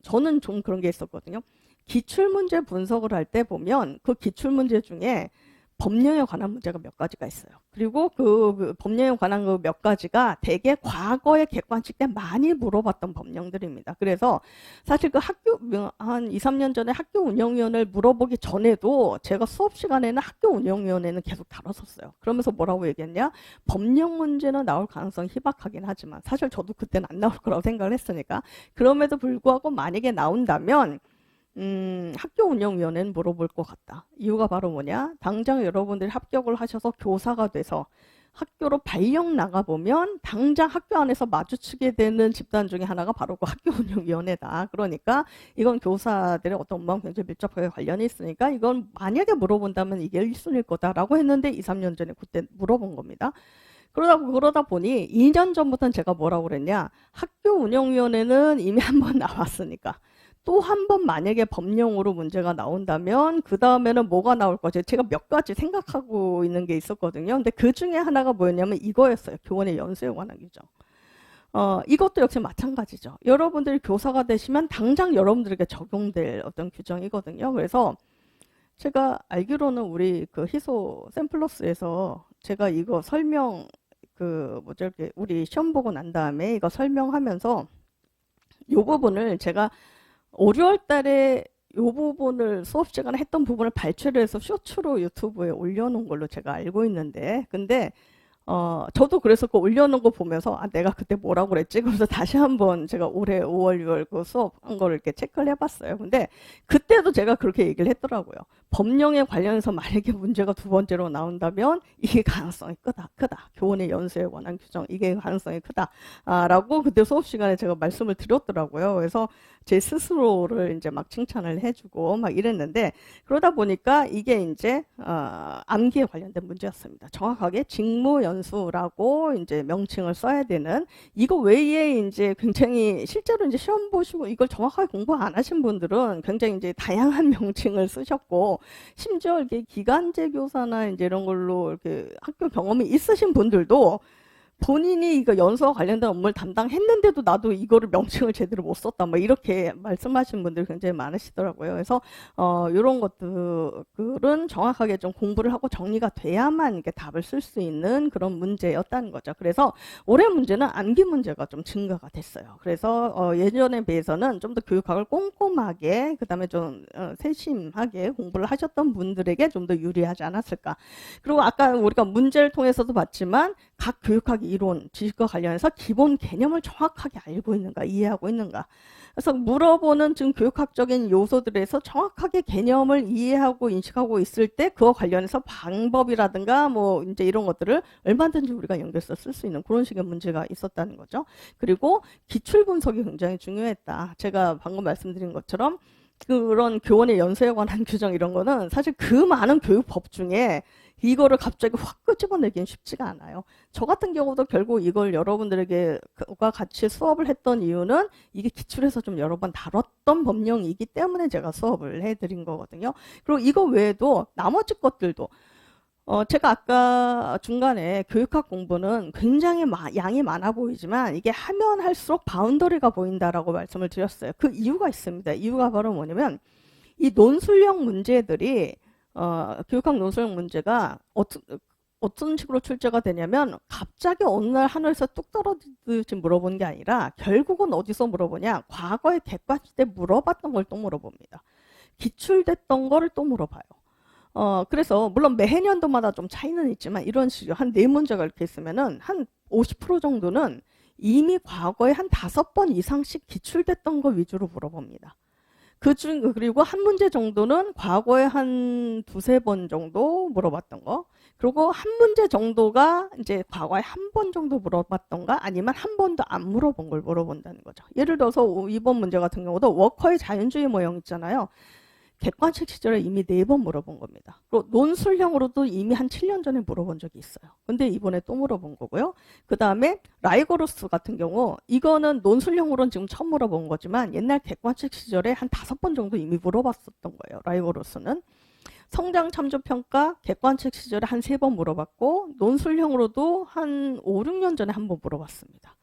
저는 좀 그런 게 있었거든요. 기출문제 분석을 할 때 보면 그 기출문제 중에 법령에 관한 문제가 몇 가지가 있어요. 그리고 그 법령에 관한 그 몇 가지가 되게 과거에 객관식 때 많이 물어봤던 법령들입니다. 그래서 사실 그 한 2, 3년 전에 학교운영위원회를 물어보기 전에도 제가 수업 시간에는 학교운영위원회는 계속 다뤘었어요. 그러면서 뭐라고 얘기했냐? 법령 문제는 나올 가능성이 희박하긴 하지만 사실 저도 그때는 안 나올 거라고 생각을 했으니까 그럼에도 불구하고 만약에 나온다면 학교운영위원회는 물어볼 것 같다. 이유가 바로 뭐냐? 당장 여러분들이 합격을 하셔서 교사가 돼서 학교로 발령 나가보면 당장 학교 안에서 마주치게 되는 집단 중에 하나가 바로 그 학교운영위원회다. 그러니까 이건 교사들의 어떤 업무와 굉장히 밀접하게 관련이 있으니까 이건 만약에 물어본다면 이게 1순위일 거다라고 했는데 2, 3년 전에 그때 물어본 겁니다. 그러다 보니 2년 전부터는 제가 뭐라고 그랬냐? 학교운영위원회는 이미 한번 나왔으니까 또 한 번 만약에 법령으로 문제가 나온다면 그 다음에는 뭐가 나올 거지? 제가 몇 가지 생각하고 있는 게 있었거든요. 근데 그 중에 하나가 뭐였냐면 이거였어요. 교원의 연수에 관한 규정. 이것도 역시 마찬가지죠. 여러분들이 교사가 되시면 당장 여러분들에게 적용될 어떤 규정이거든요. 그래서 제가 알기로는 우리 그 희소 샘플러스에서 제가 이거 설명 우리 시험 보고 난 다음에 이거 설명하면서 이 부분을 제가 5, 6월 달에 이 부분을 수업 시간에 했던 부분을 발췌를 해서 쇼츠로 유튜브에 올려놓은 걸로 제가 알고 있는데 근데 저도 그래서 그 올려놓은 거 보면서, 아, 내가 그때 뭐라고 그랬지? 그래서 다시 한번 제가 올해 5월, 6월 그 수업한 거를 이렇게 체크를 해봤어요. 근데 그때도 제가 그렇게 얘기를 했더라고요. 법령에 관련해서 만약에 문제가 두 번째로 나온다면 이게 가능성이 크다. 교원의 연수에 관한 규정, 이게 가능성이 크다. 라고 그때 수업 시간에 제가 말씀을 드렸더라고요. 그래서 제 스스로를 이제 막 칭찬을 해주고 막 이랬는데, 그러다 보니까 이게 이제 암기에 관련된 문제였습니다. 정확하게 직무연수라고 이제 명칭을 써야 되는, 이거 외에 이제 굉장히 실제로 이제 시험 보시고 이걸 정확하게 공부 안 하신 분들은 굉장히 이제 다양한 명칭을 쓰셨고, 심지어 이렇게 기간제 교사나 이제 이런 걸로 이렇게 학교 경험이 있으신 분들도 본인이 이거 연수와 관련된 업무를 담당했는데도 나도 이거를 명칭을 제대로 못 썼다, 뭐 이렇게 말씀하시는 분들이 굉장히 많으시더라고요. 그래서 이런 것들은 정확하게 좀 공부를 하고 정리가 돼야만 이게 답을 쓸 수 있는 그런 문제였다는 거죠. 그래서 올해 문제는 암기 문제가 좀 증가가 됐어요. 그래서 예전에 비해서는 좀 더 교육학을 꼼꼼하게, 그다음에 좀 세심하게 공부를 하셨던 분들에게 좀 더 유리하지 않았을까. 그리고 아까 우리가 문제를 통해서도 봤지만 각 교육학 이론, 지식과 관련해서 기본 개념을 정확하게 알고 있는가, 이해하고 있는가. 그래서 물어보는 지금 교육학적인 요소들에서 정확하게 개념을 이해하고 인식하고 있을 때 그와 관련해서 방법이라든가 뭐 이제 이런 것들을 얼마든지 우리가 연결해서 쓸 수 있는 그런 식의 문제가 있었다는 거죠. 그리고 기출 분석이 굉장히 중요했다. 제가 방금 말씀드린 것처럼 그런 교원의 연수에 관한 규정 이런 거는 사실 그 많은 교육법 중에 이거를 갑자기 확 끄집어내기는 쉽지가 않아요. 저 같은 경우도 결국 이걸 여러분들에게 같이 수업을 했던 이유는 이게 기출에서 좀 여러 번 다뤘던 법령이기 때문에 제가 수업을 해드린 거거든요. 그리고 이거 외에도 나머지 것들도 제가 아까 중간에 교육학 공부는 굉장히 양이 많아 보이지만 이게 하면 할수록 바운더리가 보인다라고 말씀을 드렸어요. 그 이유가 있습니다. 이유가 바로 뭐냐면 이 논술형 문제들이 교육학 논술형 문제가 어떤 식으로 출제가 되냐면 갑자기 어느 날 하늘에서 뚝 떨어지듯이 물어보는 게 아니라 결국은 어디서 물어보냐, 과거에 객관식 때 물어봤던 걸 또 물어봅니다. 기출됐던 거를 또 물어봐요. 그래서 물론 매해년도마다 좀 차이는 있지만 이런 식으로 한 4문제가 이렇게 있으면은 한 50% 정도는 이미 과거에 한 5번 이상씩 기출됐던 거 위주로 물어봅니다. 그리고 한 문제 정도는 과거에 한 2-3번 정도 물어봤던 거, 그리고 한 문제 정도가 이제 과거에 한 번 정도 물어봤던가 아니면 한 번도 안 물어본 걸 물어본다는 거죠. 예를 들어서 이번 문제 같은 경우도 워커의 자연주의 모형 있잖아요. 객관식 시절에 이미 4번 물어본 겁니다. 그리고 논술형으로도 이미 한 7년 전에 물어본 적이 있어요. 근데 이번에 또 물어본 거고요. 그 다음에 라이고로스 같은 경우 이거는 논술형으로는 지금 처음 물어본 거지만 옛날 객관식 시절에 한 5번 정도 이미 물어봤었던 거예요. 라이고로스는. 성장 참조 평가 객관식 시절에 한 3번 물어봤고 논술형으로도 한 5-6년 전에 한 번 물어봤습니다.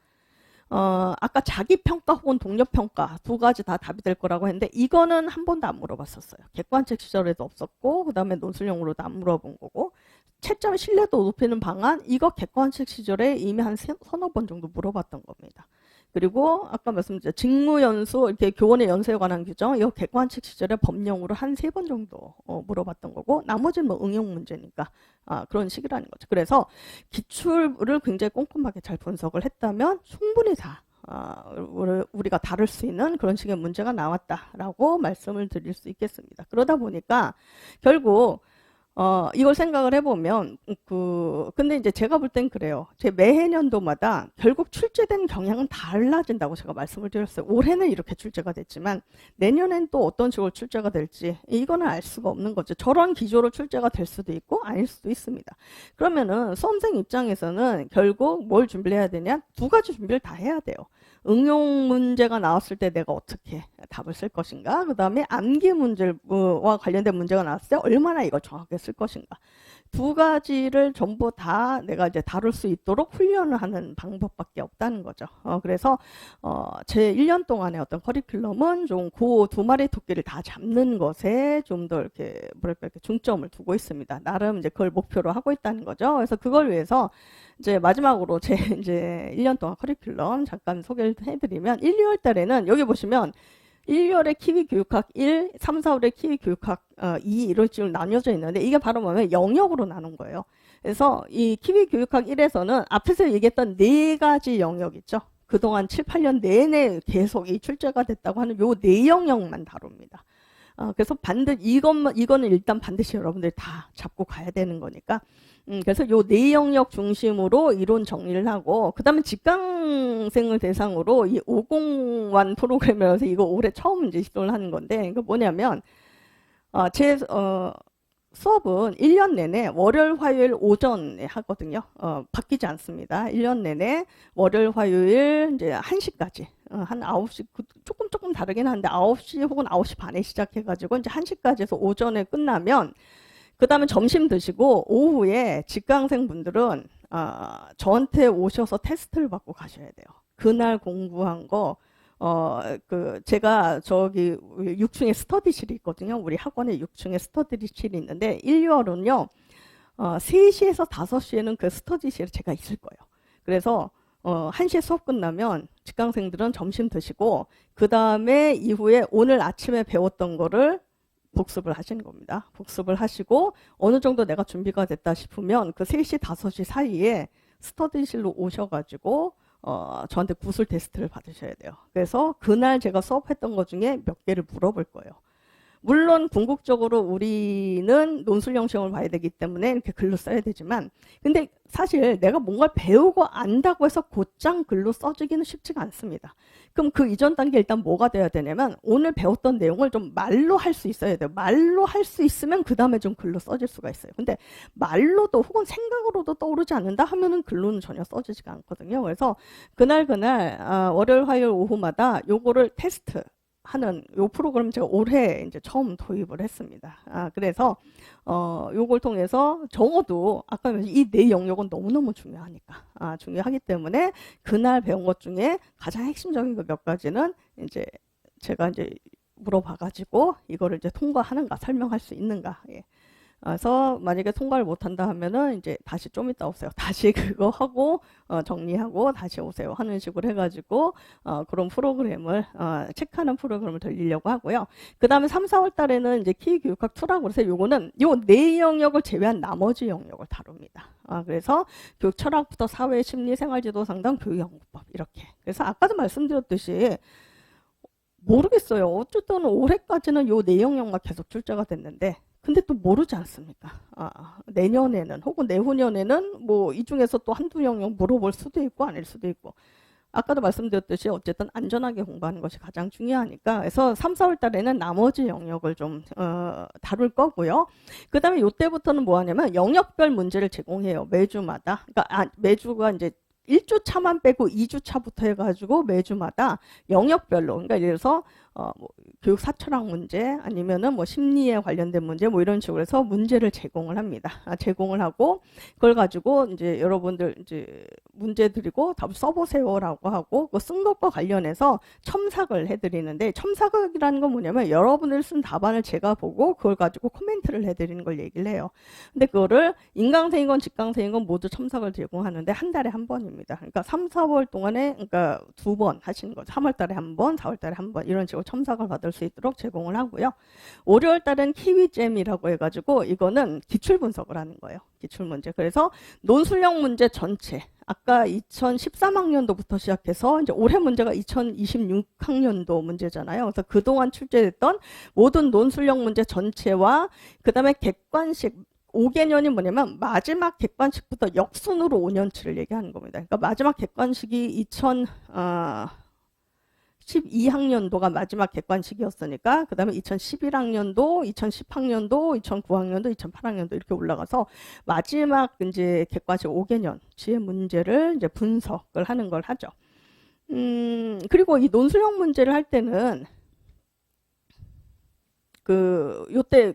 아까 자기평가 혹은 동료평가 2가지 다 답이 될 거라고 했는데 이거는 한 번도 안 물어봤었어요. 객관책 시절에도 없었고 그 다음에 논술형으로도 안 물어본 거고, 채점 신뢰도 높이는 방안 이거 객관책 시절에 이미 한 서너 번 정도 물어봤던 겁니다. 그리고 아까 말씀드린 직무연수 이렇게 교원의 연수에 관한 규정 이거 객관책 시절에 법령으로 한 3번 정도 물어봤던 거고, 나머지는 뭐 응용 문제니까 그런 식이라는 거죠. 그래서 기출을 굉장히 꼼꼼하게 잘 분석을 했다면 충분히 다 우리가 다룰 수 있는 그런 식의 문제가 나왔다라고 말씀을 드릴 수 있겠습니다. 그러다 보니까 결국 이걸 생각을 해보면 근데 이제 제가 볼 땐 그래요. 제 매해년도마다 결국 출제된 경향은 달라진다고 제가 말씀을 드렸어요. 올해는 이렇게 출제가 됐지만 내년엔 또 어떤 식으로 출제가 될지 이거는 알 수가 없는 거죠. 저런 기조로 출제가 될 수도 있고 아닐 수도 있습니다. 그러면은 수험생 입장에서는 결국 뭘 준비해야 되냐? 2가지 준비를 다 해야 돼요. 응용 문제가 나왔을 때 내가 어떻게 답을 쓸 것인가, 그 다음에 암기 문제와 관련된 문제가 나왔을 때 얼마나 이걸 정확하게 쓸 것인가, 2가지를 전부 다 내가 이제 다룰 수 있도록 훈련을 하는 방법밖에 없다는 거죠. 그래서 제 1년 동안의 어떤 커리큘럼은 좀 그 2마리 토끼를 다 잡는 것에 좀 더 이렇게 뭐랄까 이렇게 중점을 두고 있습니다. 나름 이제 그걸 목표로 하고 있다는 거죠. 그래서 그걸 위해서 이제 마지막으로 제 이제 1년 동안 커리큘럼 잠깐 소개를 해드리면 1, 2월 달에는 여기 보시면 1월에 키위 교육학 1, 3, 4월에 키위 교육학 2 이런 식으로 나뉘어져 있는데 이게 바로 뭐냐면 영역으로 나눈 거예요. 그래서 이 키위 교육학 1에서는 앞에서 얘기했던 네 가지 영역 있죠. 그동안 7, 8년 내내 계속 이 출제가 됐다고 하는 요 네 영역만 다룹니다. 그래서 이거는 일단 반드시 여러분들이 다 잡고 가야 되는 거니까. 그래서 요 네 영역 중심으로 이론 정리를 하고, 그 다음에 직강생을 대상으로 이 501 프로그램이라서 이거 올해 처음 이제 시도를 하는 건데, 이거 뭐냐면, 수업은 1년 내내 월요일, 화요일 오전에 하거든요. 바뀌지 않습니다. 1년 내내 월요일, 화요일 이제 1시까지. 한 9시, 조금 다르긴 한데 9시 혹은 9시 반에 시작해가지고 이제 1시까지 해서 오전에 끝나면 그 다음에 점심 드시고 오후에 직강생 분들은 저한테 오셔서 테스트를 받고 가셔야 돼요. 그날 공부한 거 제가 저기 6층에 스터디실이 있거든요. 우리 학원에 6층에 스터디실이 있는데 1, 2월은요. 3시에서 5시에는 그 스터디실에 제가 있을 거예요. 그래서 1시에 수업 끝나면 직강생들은 점심 드시고 그 다음에 이후에 오늘 아침에 배웠던 거를 복습을 하시는 겁니다. 복습을 하시고 어느 정도 내가 준비가 됐다 싶으면 그 3시, 5시 사이에 스터디실로 오셔가지고 저한테 구술 테스트를 받으셔야 돼요. 그래서 그날 제가 수업했던 것 중에 몇 개를 물어볼 거예요. 물론 궁극적으로 우리는 논술형 시험을 봐야 되기 때문에 이렇게 글로 써야 되지만, 근데 사실 내가 뭔가를 배우고 안다고 해서 곧장 글로 써주기는 쉽지가 않습니다. 그럼 그 이전 단계 일단 뭐가 돼야 되냐면 오늘 배웠던 내용을 좀 말로 할 수 있어야 돼요. 말로 할 수 있으면 그 다음에 좀 글로 써질 수가 있어요. 근데 말로도 혹은 생각으로도 떠오르지 않는다 하면은 글로는 전혀 써지지가 않거든요. 그래서 그날 월요일, 화요일 오후마다 요거를 테스트 하는 요 프로그램 제가 올해 이제 처음 도입을 했습니다. 그래서 요걸 통해서 적어도 아까 이 네 영역은 너무너무 중요하니까 중요하기 때문에 그날 배운 것 중에 가장 핵심적인 거 몇 가지는 이제 제가 이제 물어봐가지고 이거를 이제 통과하는가 설명할 수 있는가. 예. 그래서 만약에 통과를 못한다 하면은 이제 다시 좀 이따 오세요. 다시 그거 하고 정리하고 다시 오세요 하는 식으로 해가지고 그런 프로그램을 체크하는 프로그램을 돌리려고 하고요. 그 다음에 3, 4월 달에는 이제 키위 교육학 2라고 해서 요거는 요 네 영역을 제외한 나머지 영역을 다룹니다. 그래서 교육 철학부터 사회, 심리, 생활지도 상담, 교육연구법 이렇게. 그래서 아까도 말씀드렸듯이 모르겠어요. 어쨌든 올해까지는 요 네 영역만 계속 출제가 됐는데 근데 또 모르지 않습니까? 내년에는 혹은 내후년에는 뭐 이 중에서 또 한두 영역 물어볼 수도 있고 아닐 수도 있고 아까도 말씀드렸듯이 어쨌든 안전하게 공부하는 것이 가장 중요하니까 그래서 3, 4월 달에는 나머지 영역을 좀 다룰 거고요. 그 다음에 이때부터는 뭐 하냐면 영역별 문제를 제공해요. 매주마다. 그러니까 매주가 이제 1주 차만 빼고 2주 차부터 해가지고 매주마다 영역별로 그러니까 예를 들어서 뭐 교육 사철학 문제 아니면은 뭐 심리에 관련된 문제 뭐 이런 식으로 해서 문제를 제공을 합니다. 제공을 하고 그걸 가지고 이제 여러분들 이제 문제 드리고 답을 써보세요라고 하고 그 쓴 것과 관련해서 첨삭을 해드리는데 첨삭이라는 건 뭐냐면 여러분들 쓴 답안을 제가 보고 그걸 가지고 코멘트를 해드리는 걸 얘기를 해요. 근데 그거를 인강생이건 직강생이건 모두 첨삭을 제공하는데 한 달에 한 번입니다. 그러니까 3, 4월 동안에 그러니까 2번 하시는 거죠. 3월 달에 한 번, 4월 달에 한 번 이런 식으로 첨삭을 받을 수 있도록 제공을 하고요. 월요일 달은 키위잼이라고 해가지고 이거는 기출 분석을 하는 거예요. 기출 문제. 그래서 논술형 문제 전체. 아까 2013학년도부터 시작해서 이제 올해 문제가 2026학년도 문제잖아요. 그래서 그동안 출제됐던 모든 논술형 문제 전체와 그 다음에 객관식 5개년이 뭐냐면 마지막 객관식부터 역순으로 5년치를 얘기하는 겁니다. 그러니까 마지막 객관식이 12학년도가 마지막 객관식이었으니까 그 다음에 2011학년도, 2010학년도, 2009학년도, 2008학년도 이렇게 올라가서 마지막 이제 객관식 5개년치의 문제를 이제 분석을 하는 걸 하죠. 그리고 이 논술형 문제를 할 때는 요때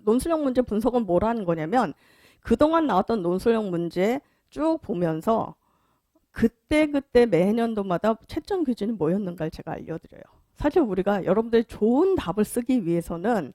논술형 문제 분석은 뭘 하는 거냐면 그동안 나왔던 논술형 문제 쭉 보면서 그때 매년도마다 채점 기준이 뭐였는가를 제가 알려드려요. 사실 우리가 여러분들이 좋은 답을 쓰기 위해서는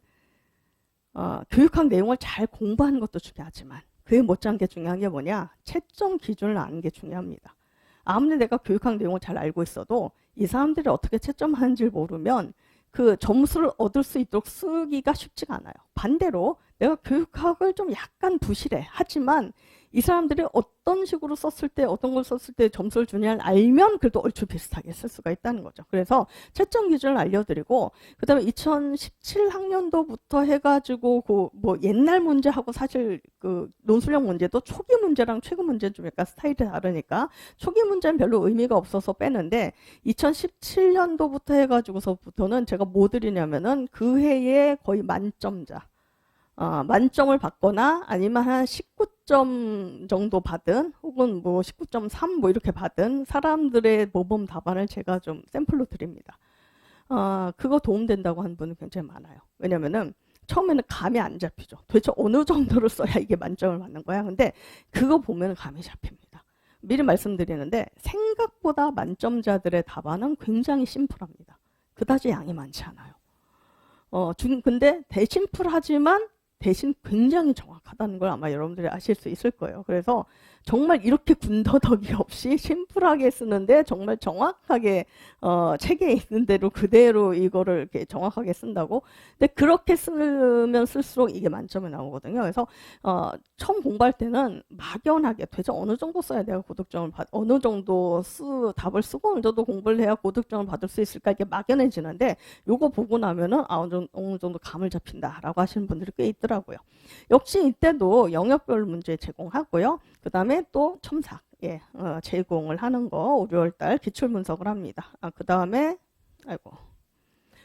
교육학 내용을 잘 공부하는 것도 중요하지만 그에 못지않게 중요한 게 뭐냐? 채점 기준을 아는 게 중요합니다. 아무리 내가 교육학 내용을 잘 알고 있어도 이 사람들이 어떻게 채점하는지를 모르면 그 점수를 얻을 수 있도록 쓰기가 쉽지가 않아요. 반대로 내가 교육학을 좀 약간 부실해. 하지만 이 사람들이 어떤 식으로 썼을 때 어떤 걸 썼을 때 점수를 주냐를 알면 그래도 얼추 비슷하게 쓸 수가 있다는 거죠. 그래서 채점 기준을 알려드리고 그다음에 2017 학년도부터 해가지고 그 뭐 옛날 문제하고 사실 그 논술형 문제도 초기 문제랑 최근 문제는 좀 약간 스타일이 다르니까 초기 문제는 별로 의미가 없어서 빼는데 2017년도부터 해가지고서부터는 제가 뭐 드리냐면은 그 해에 거의 만점자 만점을 받거나 아니면 한 19점 정도 받은 혹은 뭐 19.3 뭐 이렇게 받은 사람들의 모범 답안을 제가 좀 샘플로 드립니다. 그거 도움된다고 하는 분은 굉장히 많아요. 왜냐면은 처음에는 감이 안 잡히죠. 도대체 어느 정도를 써야 이게 만점을 받는 거야? 근데 그거 보면 감이 잡힙니다. 미리 말씀드리는데 생각보다 만점자들의 답안은 굉장히 심플합니다. 그다지 양이 많지 않아요. 근데 대심플하지만 대신 굉장히 정확하다는 걸 아마 여러분들이 아실 수 있을 거예요. 그래서 정말 이렇게 군더더기 없이 심플하게 쓰는데 정말 정확하게 책에 있는 대로 그대로 이거를 이렇게 정확하게 쓴다고. 근데 그렇게 쓰면 쓸수록 이게 만점이 나오거든요. 그래서 처음 공부할 때는 막연하게 도대체 어느 정도 써야 내가 고득점을 어느 정도 답을 쓰고 어느 정도 공부를 해야 고득점을 받을 수 있을까 이게 막연해지는데 요거 보고 나면은 어느 정도 감을 잡힌다라고 하시는 분들이 꽤 있더라고요. 역시 이때도 영역별 문제 제공하고요. 그 다음에 또 첨삭 제공을 하는 거 5, 6월달 기출 분석을 합니다. 그 다음에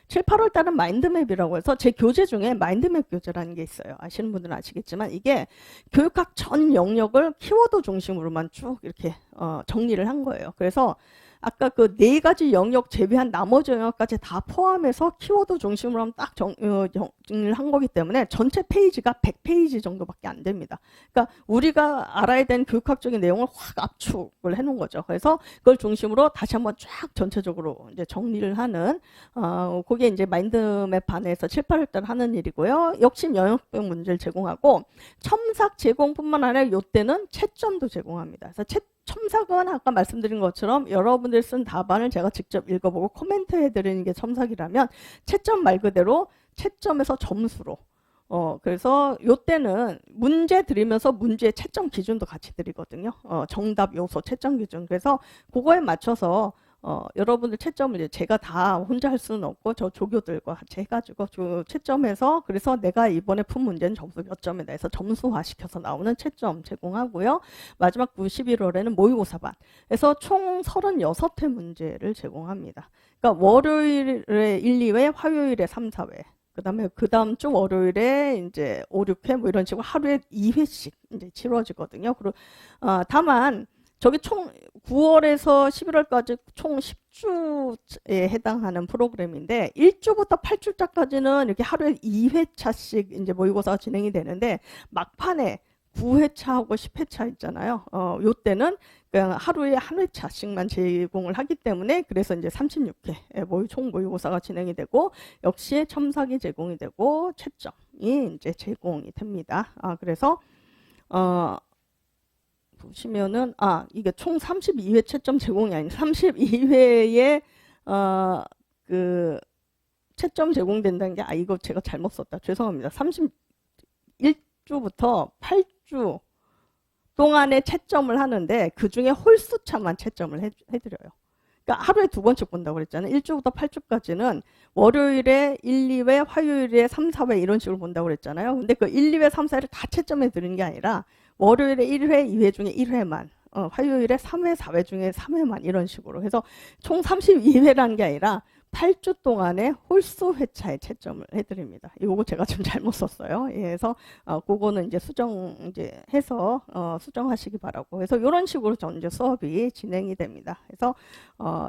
7, 8월 달은 마인드맵이라고 해서 제 교재 중에 마인드맵 교재라는 게 있어요. 아시는 분들은 아시겠지만 이게 교육학 전 영역을 키워드 중심으로만 쭉 이렇게 정리를 한 거예요. 그래서 아까 그 4가지 영역 제외한 나머지 영역까지 다 포함해서 키워드 중심으로 하면 딱 정리를 한 거기 때문에 전체 페이지가 100페이지 정도밖에 안 됩니다. 그러니까 우리가 알아야 되는 교육학적인 내용을 확 압축을 해놓은 거죠. 그래서 그걸 중심으로 다시 한번 쫙 전체적으로 이제 정리를 하는 그게 이제 마인드맵 반에서 7, 8월 달 하는 일이고요. 역시 영역별 문제를 제공하고 첨삭 제공뿐만 아니라 이때는 채점도 제공합니다. 그래서 첨삭은 아까 말씀드린 것처럼 여러분들 쓴 답안을 제가 직접 읽어보고 코멘트 해드리는 게 첨삭이라면 채점 말 그대로 채점에서 점수로 그래서 요때는 문제 드리면서 문제의 채점 기준도 같이 드리거든요. 정답 요소 채점 기준. 그래서 그거에 맞춰서 여러분들 채점을 이제 제가 다 혼자 할 수는 없고 저 조교들과 같이 해가지고 채점해서 그래서 내가 이번에 푼 문제는 점수 몇 점이다 해서 점수화 시켜서 나오는 채점 제공하고요. 마지막 11월에는 모의고사반 에서 총 36회 문제를 제공합니다. 그러니까 월요일에 1, 2회, 화요일에 3, 4회. 그다음에 그다음 주 월요일에 이제 5, 6회 뭐 이런 식으로 하루에 2회씩 이제 치러지거든요. 그리고 다만 저기 총 9월에서 11월까지 총 10주에 해당하는 프로그램인데 1주부터 8주까지는 이렇게 하루에 2회차씩 이제 모의고사가 진행이 되는데 막판에 9회차하고 10회차 있잖아요. 요때는 그냥 하루에 한 회차씩만 제공을 하기 때문에 그래서 이제 36회 총 모의고사가 진행이 되고 역시 첨삭이 제공이 되고 채점이 이제 제공이 됩니다. 그래서 보시면은 이게 총 32회 채점 제공이 아니라 32회에 그 채점 제공된다는 게 이거 제가 잘못 썼다. 죄송합니다. 31주부터 8주 동안에 채점을 하는데 그 중에 홀수차만 채점을 해드려요. 그러니까 하루에 2번씩 본다고 그랬잖아요. 1주부터 8주까지는 월요일에 1, 2회, 화요일에 3, 4회 이런 식으로 본다고 그랬잖아요. 근데 그 1, 2회, 3, 4회를 다 채점해 드리는 게 아니라 월요일에 1회, 2회 중에 1회만 화요일에 3회, 4회 중에 3회만 이런 식으로 해서 총 32회라는 게 아니라 8주 동안에 홀수 회차에 채점을 해드립니다. 이거 제가 좀 잘못 썼어요. 그래서 그거는 이제 이제 해서 수정하시기 바라고. 그래서 이런 식으로 이제 수업이 진행이 됩니다. 그래서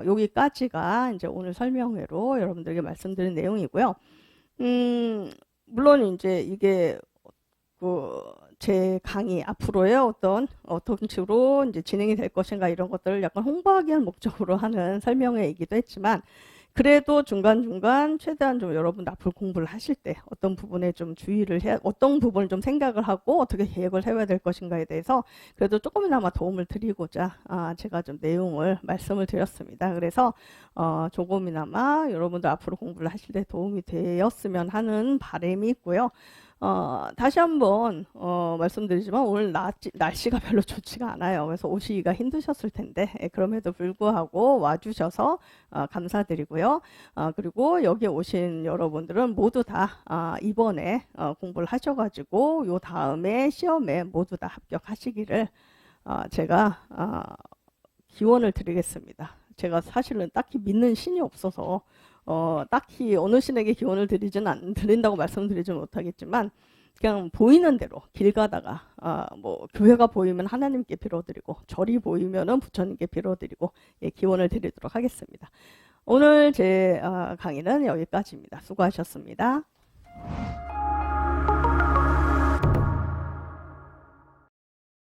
여기까지가 이제 오늘 설명회로 여러분들에게 말씀드린 내용이고요. 물론 이제 이게 제 강의 앞으로의 어떤 식으로 이제 진행이 될 것인가 이런 것들을 약간 홍보하기 위한 목적으로 하는 설명회이기도 했지만 그래도 중간중간 최대한 좀 여러분 앞으로 공부를 하실 때 어떤 부분에 좀 주의를 어떤 부분을 좀 생각을 하고 어떻게 계획을 해야 될 것인가에 대해서 그래도 조금이나마 도움을 드리고자 제가 좀 내용을 말씀을 드렸습니다. 그래서 조금이나마 여러분들 앞으로 공부를 하실 때 도움이 되었으면 하는 바람이 있고요. 다시 한번 말씀드리지만 오늘 날씨가 별로 좋지가 않아요. 그래서 오시기가 힘드셨을 텐데 그럼에도 불구하고 와주셔서 감사드리고요. 그리고 여기 오신 여러분들은 모두 다 이번에 공부를 하셔가지고 요 다음에 시험에 모두 다 합격하시기를 제가 기원을 드리겠습니다. 제가 사실은 딱히 믿는 신이 없어서 딱히 어느 신에게 기원을 드린다고 말씀드리지 못하겠지만 그냥 보이는 대로 길 가다가 뭐 교회가 보이면 하나님께 빌어드리고 절이 보이면은 부처님께 빌어드리고 기원을 드리도록 하겠습니다. 오늘 제 강의는 여기까지입니다. 수고하셨습니다.